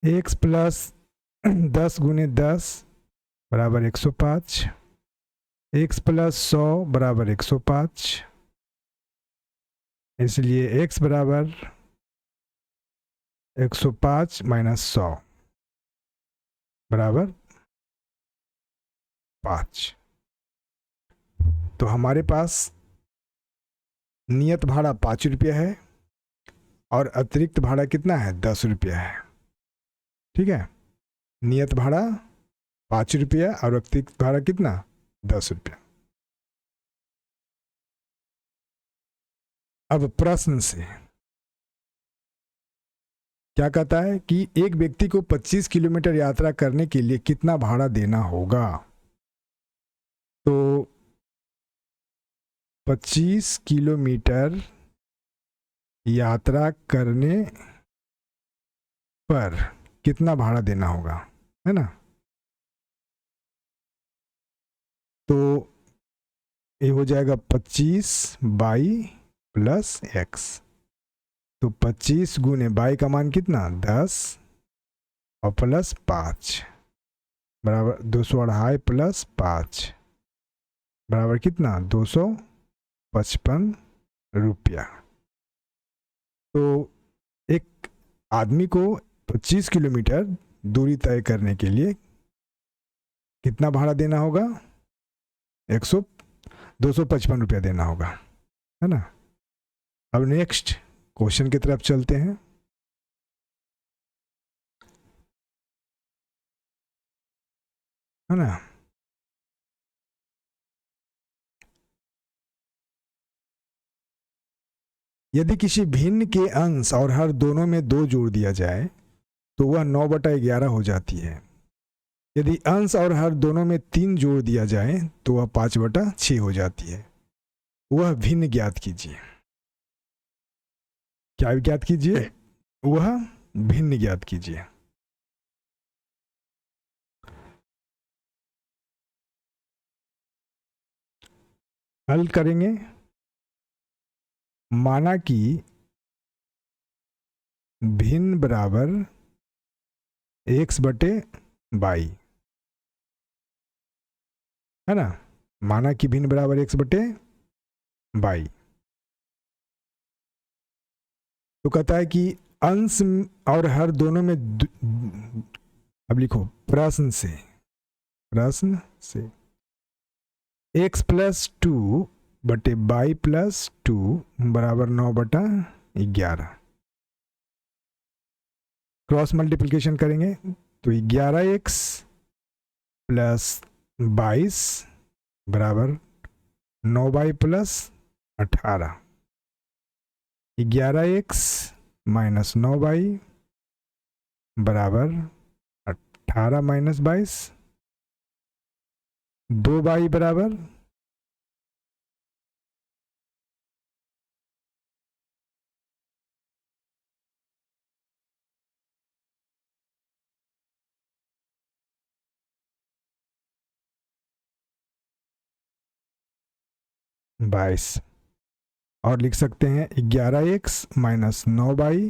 x प्लस 10 गुने 10 बराबर 105, x प्लस 100 बराबर 105, इसलिए x बराबर 105 माइनस 100 बराबर 5। तो हमारे पास नियत भाड़ा 5 रुपया है और अतिरिक्त भाड़ा कितना है, 10 रुपया है। ठीक है, नियत भाड़ा 5 रुपया और अतिरिक्त भाड़ा कितना, 10 रुपया। अब प्रश्न से क्या कहता है कि एक व्यक्ति को 25 किलोमीटर यात्रा करने के लिए कितना भाड़ा देना होगा। तो 25 किलोमीटर यात्रा करने पर कितना भाड़ा देना होगा, है ना। तो ये हो जाएगा 25y प्लस x। तो 25 गुने y का मान कितना, 10 और प्लस 5 बराबर 202 प्लस 5 बराबर कितना, 255 रुपया। तो एक आदमी को 25 किलोमीटर दूरी तय करने के लिए कितना भाड़ा देना होगा, 255 रुपया देना होगा, है ना। अब नेक्स्ट क्वेश्चन की तरफ चलते हैं। है ना, यदि किसी भिन्न के अंश और हर दोनों में 2 जोड़ दिया जाए तो वह 9/11 हो जाती है। यदि अंश और हर दोनों में 3 जोड़ दिया जाए तो वह 5/6 हो जाती है। वह भिन्न ज्ञात कीजिए। क्या ज्ञात कीजिए, वह भिन्न ज्ञात कीजिए। हल करेंगे। माना कि भिन्न बराबर x/y, है ना। माना कि भिन्न बराबर x/y। तो कहता है कि अंश और हर दोनों में अब लिखो प्रश्न से x प्लस 2/y प्लस 2 बराबर 9/11। क्रॉस मल्टीप्लिकेशन करेंगे तो 11x प्लस 22 बराबर 9y plus 18। 11x minus 9y बराबर 18 माइनस 22। 2y बराबर 22 और लिख सकते हैं 11x माइनस 9y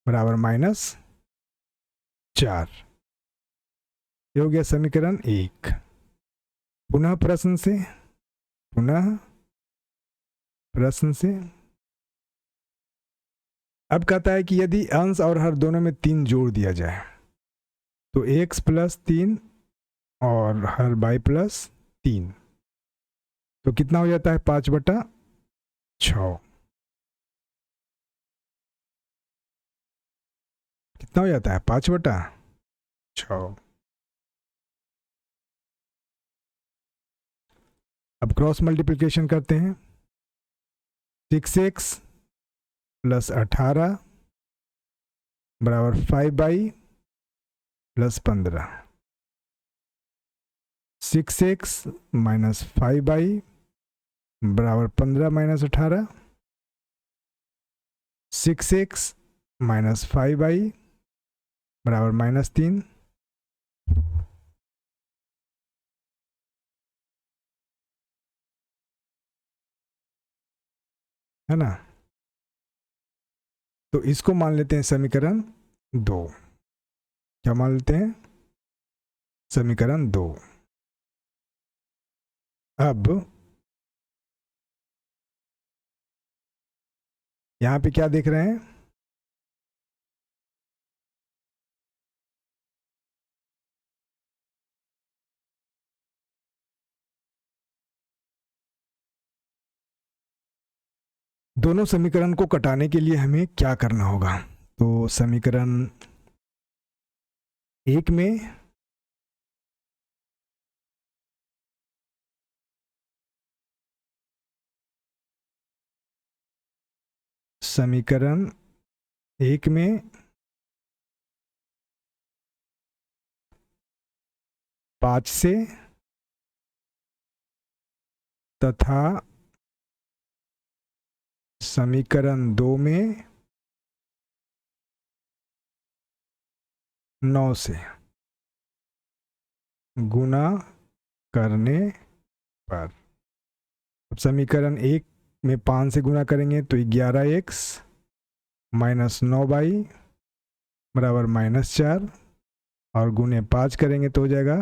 बराबर -4। ये हो गया समीकरण 1। पुनः प्रश्न से, पुनः प्रश्न से। अब कहता है कि यदि अंश और हर दोनों में 3 जोड़ दिया जाए तो x प्लस 3 और हर बाई प्लस 3 तो कितना हो जाता है 5/6। कितना हो जाता है 5/6। अब क्रॉस मल्टीप्लिकेशन करते हैं। 6x प्लस 18 बराबर 5/+15। 6x माइनस 5 बराबर 15-18। 6x माइनस 5 बराबर -3। है ना। तो इसको मान लेते हैं समीकरण 2। क्या मान लेते हैं? समीकरण 2। अब यहां पे क्या देख रहे हैं? दोनों समीकरण को कटाने के लिए हमें क्या करना होगा? तो समीकरण 1 में समीकरण 1 में 5 से तथा समीकरण 2 में 9 से गुना करने पर। अब समीकरण 1 में 5 से गुना करेंगे तो 11x माइनस 9y बराबर -4 और गुने 5 करेंगे तो हो जाएगा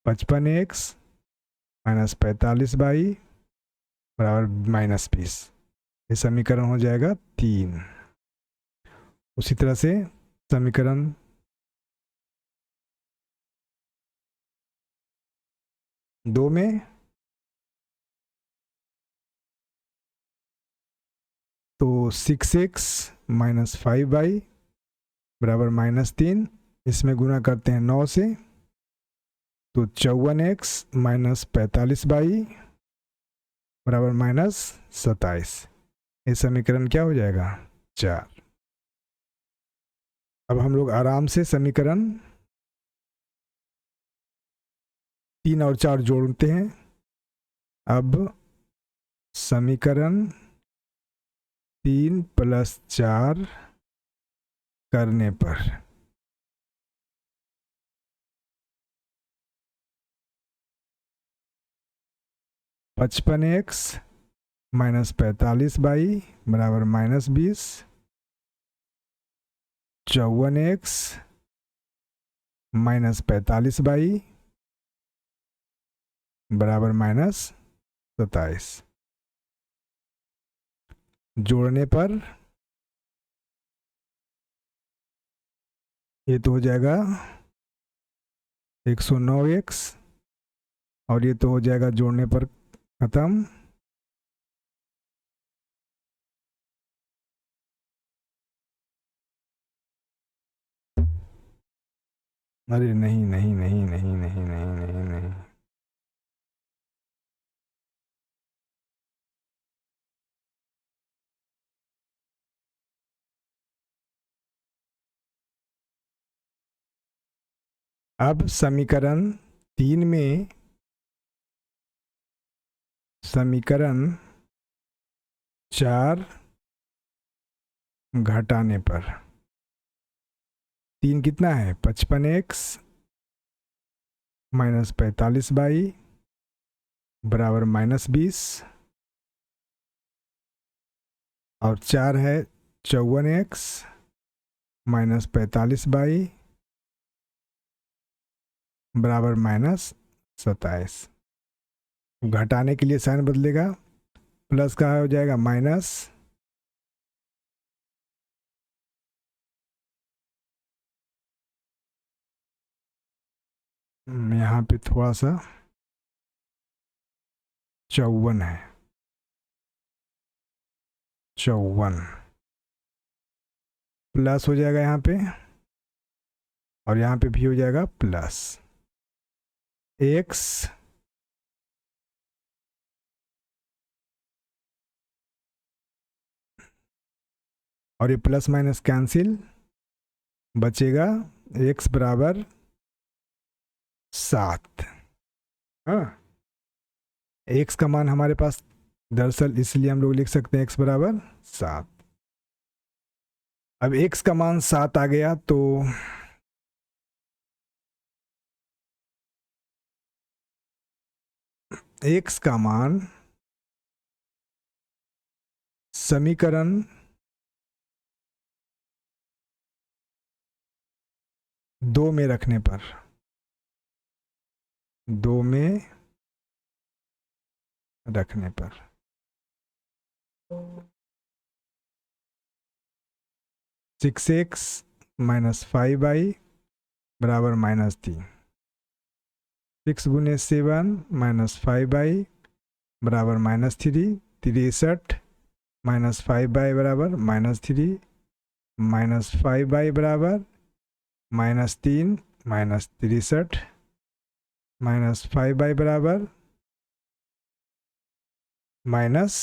55x माइनस 45y बराबर -20। ये समीकरण हो जाएगा 3। उसी तरह से समीकरण 2 में तो 6x माइनस 5y बराबर -3, इसमें गुना करते हैं 9 से तो 54x माइनस 45y बराबर -27। ये समीकरण क्या हो जाएगा? 4। अब हम लोग आराम से समीकरण 3 और 4 जोड़ते हैं। अब समीकरण 3 + 4 करने पर 55x माइनस 45y बराबर -20। 54x माइनस 45y बराबर -27। जोड़ने पर ये तो हो जाएगा 109x और ये तो हो जाएगा जोड़ने पर खत्म। अरे नहीं नहीं नहीं नहीं नहीं नहीं नहीं नहीं, अब समीकरण 3 में समीकरण 4 घटाने पर 3 कितना है? 55x माइनस 45y बराबर -20 और 4 है 54x माइनस 45y बराबर 27। घटाने के लिए साइन बदलेगा, प्लस का हो जाएगा माइनस, यहाँ पे थोड़ा सा 54 है, 54 प्लस हो जाएगा यहाँ पे, और यहाँ पे भी हो जाएगा प्लस x और ये प्लस माइनस कैंसिल, बचेगा x बराबर 7। हाँ, x का मान हमारे पास दरअसल इसलिए हम लोग लिख सकते हैं x बराबर 7। अब x का मान 7 आ गया तो x का मान समीकरण 2 में रखने पर, 2 में रखने पर 6x माइनस 5y बराबर -3। 6 गुने 7 माइनस 5y बराबर -3, 63 माइनस 5y बराबर -3, माइनस 5y बराबर -3 माइनस 63, माइनस 5y बराबर माइनस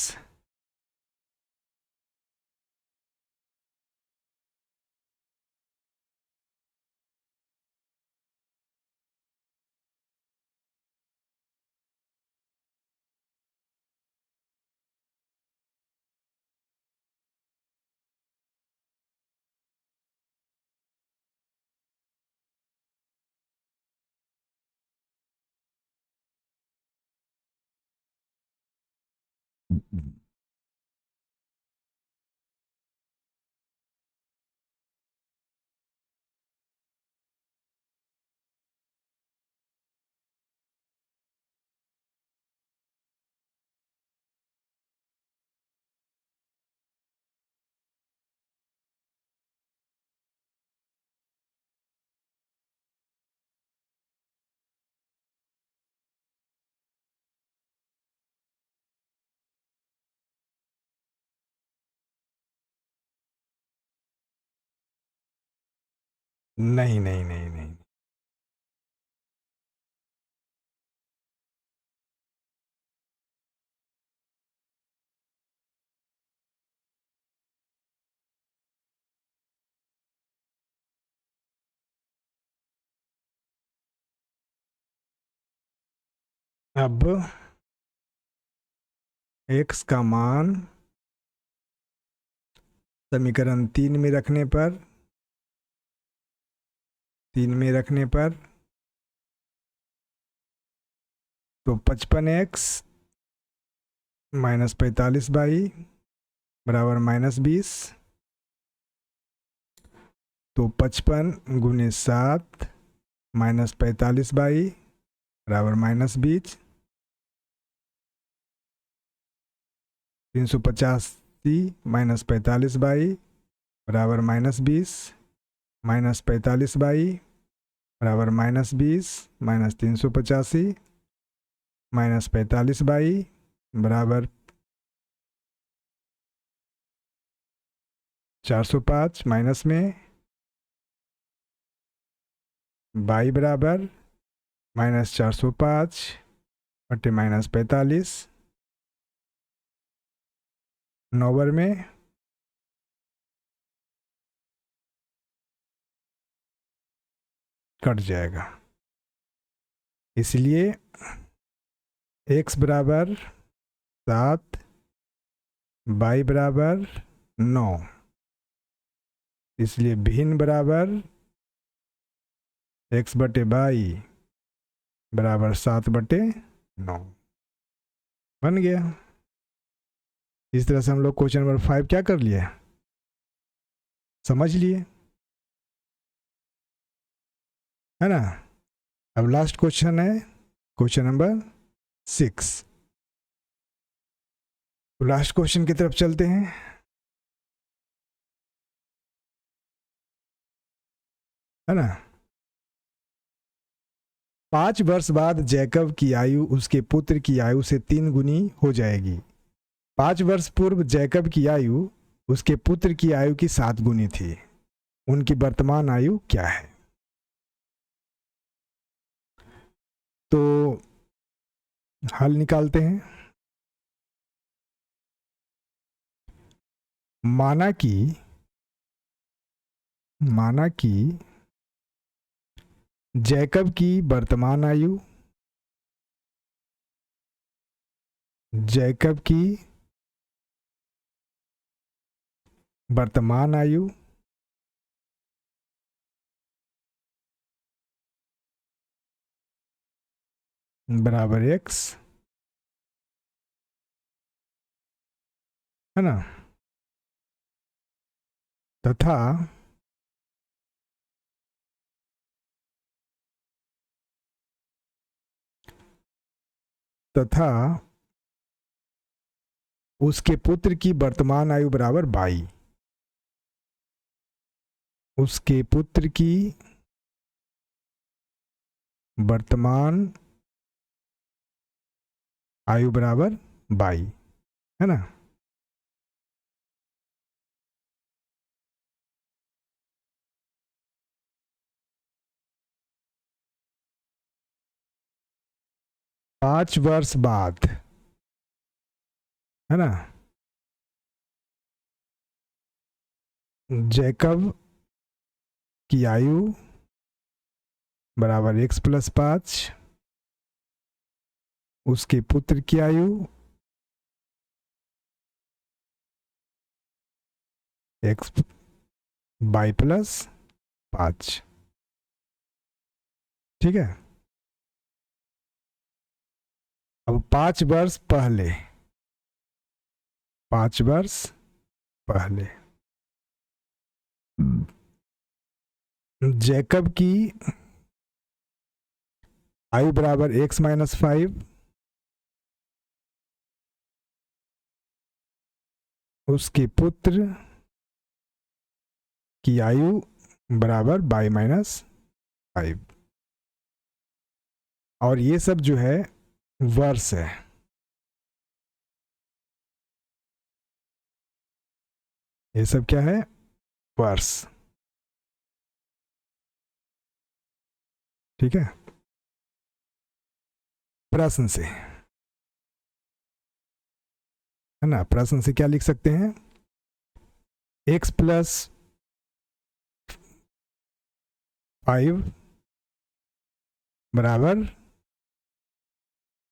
नहीं नहीं नहीं नहीं, अब x का मान समीकरण 3 में रखने पर, 3 में रखने पर तो 55x माइनस 45y बराबर -20। तो 55 गुने 7 माइनस 45y बराबर -20, 385 माइनस 45y बराबर -20, माइनस 45y बराबर -20 माइनस 385 माइनस 45y बराबर 405, माइनस में y बराबर -405 बटे -45, 9 में कट जाएगा, इसलिए x बराबर 7, y बराबर 9, इसलिए भिन्न बराबर x बटे y बराबर 7 बटे 9 बन गया। इस तरह से हम लोग क्वेश्चन नंबर 5 क्या कर लिए, समझ लिए, है ना। अब लास्ट क्वेश्चन है क्वेश्चन नंबर 6। तो लास्ट क्वेश्चन की तरफ चलते हैं। है ना। 5 वर्ष बाद जैकब की आयु उसके पुत्र की आयु से 3 गुनी हो जाएगी। 5 वर्ष पूर्व जैकब की आयु उसके पुत्र की आयु की 7 गुनी थी। उनकी वर्तमान आयु क्या है? तो हल निकालते हैं। माना कि जैकब की वर्तमान आयु बराबर x, है ना, तथा उसके पुत्र की वर्तमान आयु बराबर 22। उसके पुत्र की वर्तमान आयु बराबर 22, है ना। पांच वर्ष बाद, है ना, जैकब की आयु बराबर x + 5, उसके पुत्र की आयु x y + 5। ठीक है। अब 5 वर्ष पहले जैकब की आयु बराबर x - 5, उसके पुत्र की आयु बराबर y - 5। और ये सब जो है वर्ष है। ये सब क्या है? वर्ष। ठीक है। प्रश्न से, है ना, प्रश्न से क्या लिख सकते हैं? x + 5 बराबर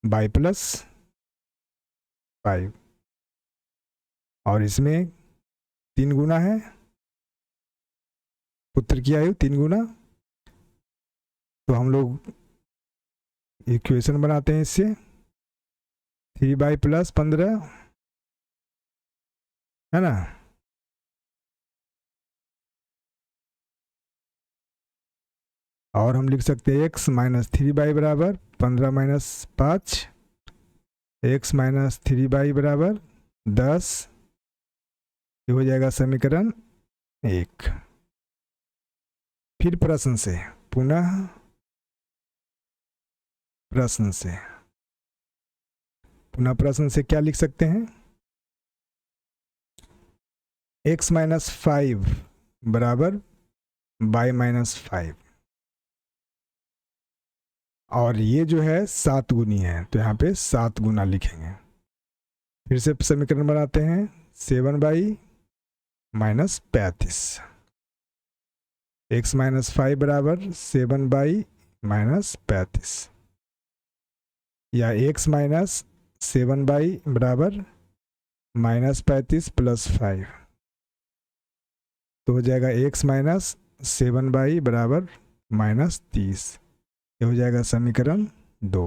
y + 5, और इसमें 3 गुना है पुत्र की आयु, 3 गुना। तो हम लोग इक्वेशन बनाते हैं इससे, 3y + 15, है ना, और हम लिख सकते हैं x - 3y बराबर 15 - 5, x - 3y बराबर 10। ये हो जाएगा समीकरण 1। फिर प्रश्न से, पुनः प्रश्न से क्या लिख सकते हैं? x - 5 बराबर y - 5, और ये जो है 7 गुनी है, तो यहाँ पे 7 गुना लिखेंगे। फिर से समीकरण बनाते हैं, 7y - 35, x - 5 बराबर 7y - 35, या x - 7y बराबर -35 + 5, तो हो जाएगा x - 7y बराबर -30। ये हो जाएगा समीकरण 2।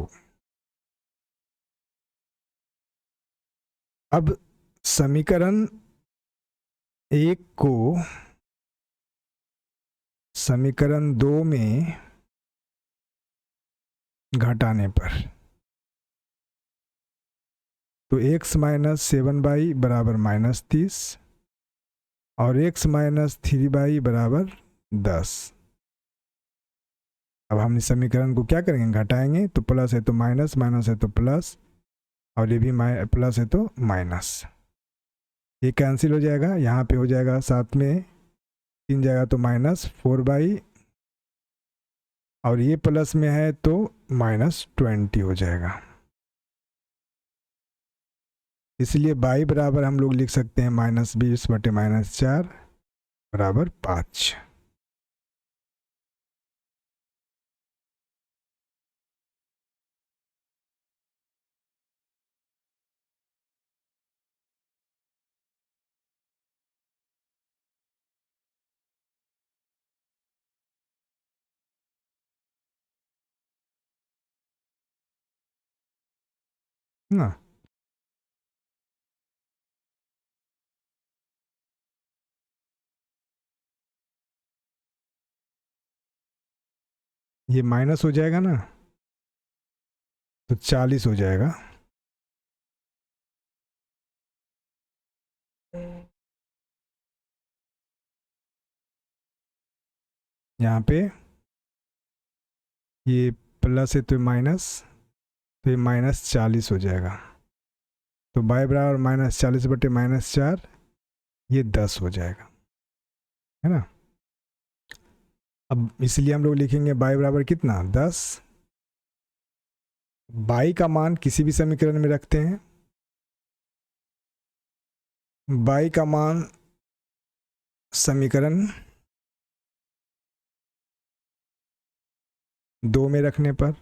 अब समीकरण 1 को समीकरण 2 में घटाने पर तो x माइनस 7y बराबर -30 और x माइनस 3y बराबर 10। अब हम इस समीकरण को क्या करेंगे, घटाएंगे, तो प्लस है तो माइनस, माइनस है तो प्लस, और ये भी प्लस है तो माइनस। ये कैंसिल हो जाएगा, यहाँ पे हो जाएगा साथ में 3 जाएगा तो -4y, और ये प्लस में है तो -20 हो जाएगा। इसलिए y बराबर हम लोग लिख सकते हैं -20 बटे -4 बराबर 5। ना ये माइनस हो जाएगा ना, तो 40 हो जाएगा। यहाँ पे ये प्लस है तो माइनस, तो ये -40 हो जाएगा। तो y बराबर -40 बटे -4, ये 10 हो जाएगा, है ना। अब इसलिए हम लोग लिखेंगे y बराबर कितना, 10। y का मान किसी भी समीकरण में रखते हैं, y का मान समीकरण 2 में रखने पर,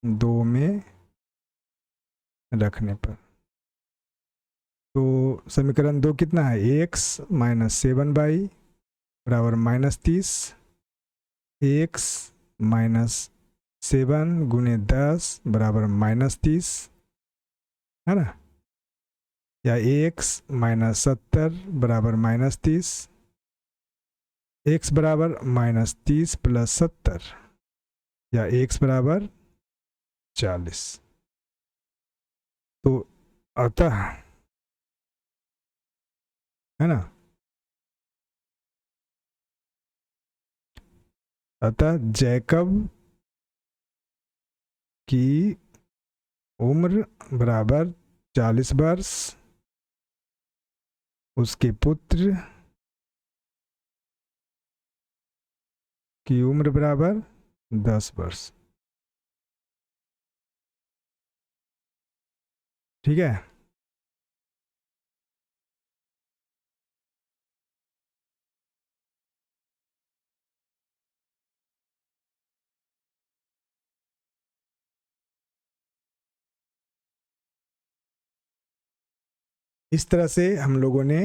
2 में रखने पर, तो समीकरण 2 कितना है, x माइनस 7y बराबर -30, x माइनस 7 गुने 10 बराबर -30, है ना, या x माइनस 70 बराबर -30, x बराबर -30 प्लस 70, या x बराबर 40। तो अतः, है ना, अतः जैकब की उम्र बराबर 40 वर्ष, उसके पुत्र की उम्र बराबर 10 वर्ष। ठीक है। इस तरह से हम लोगों ने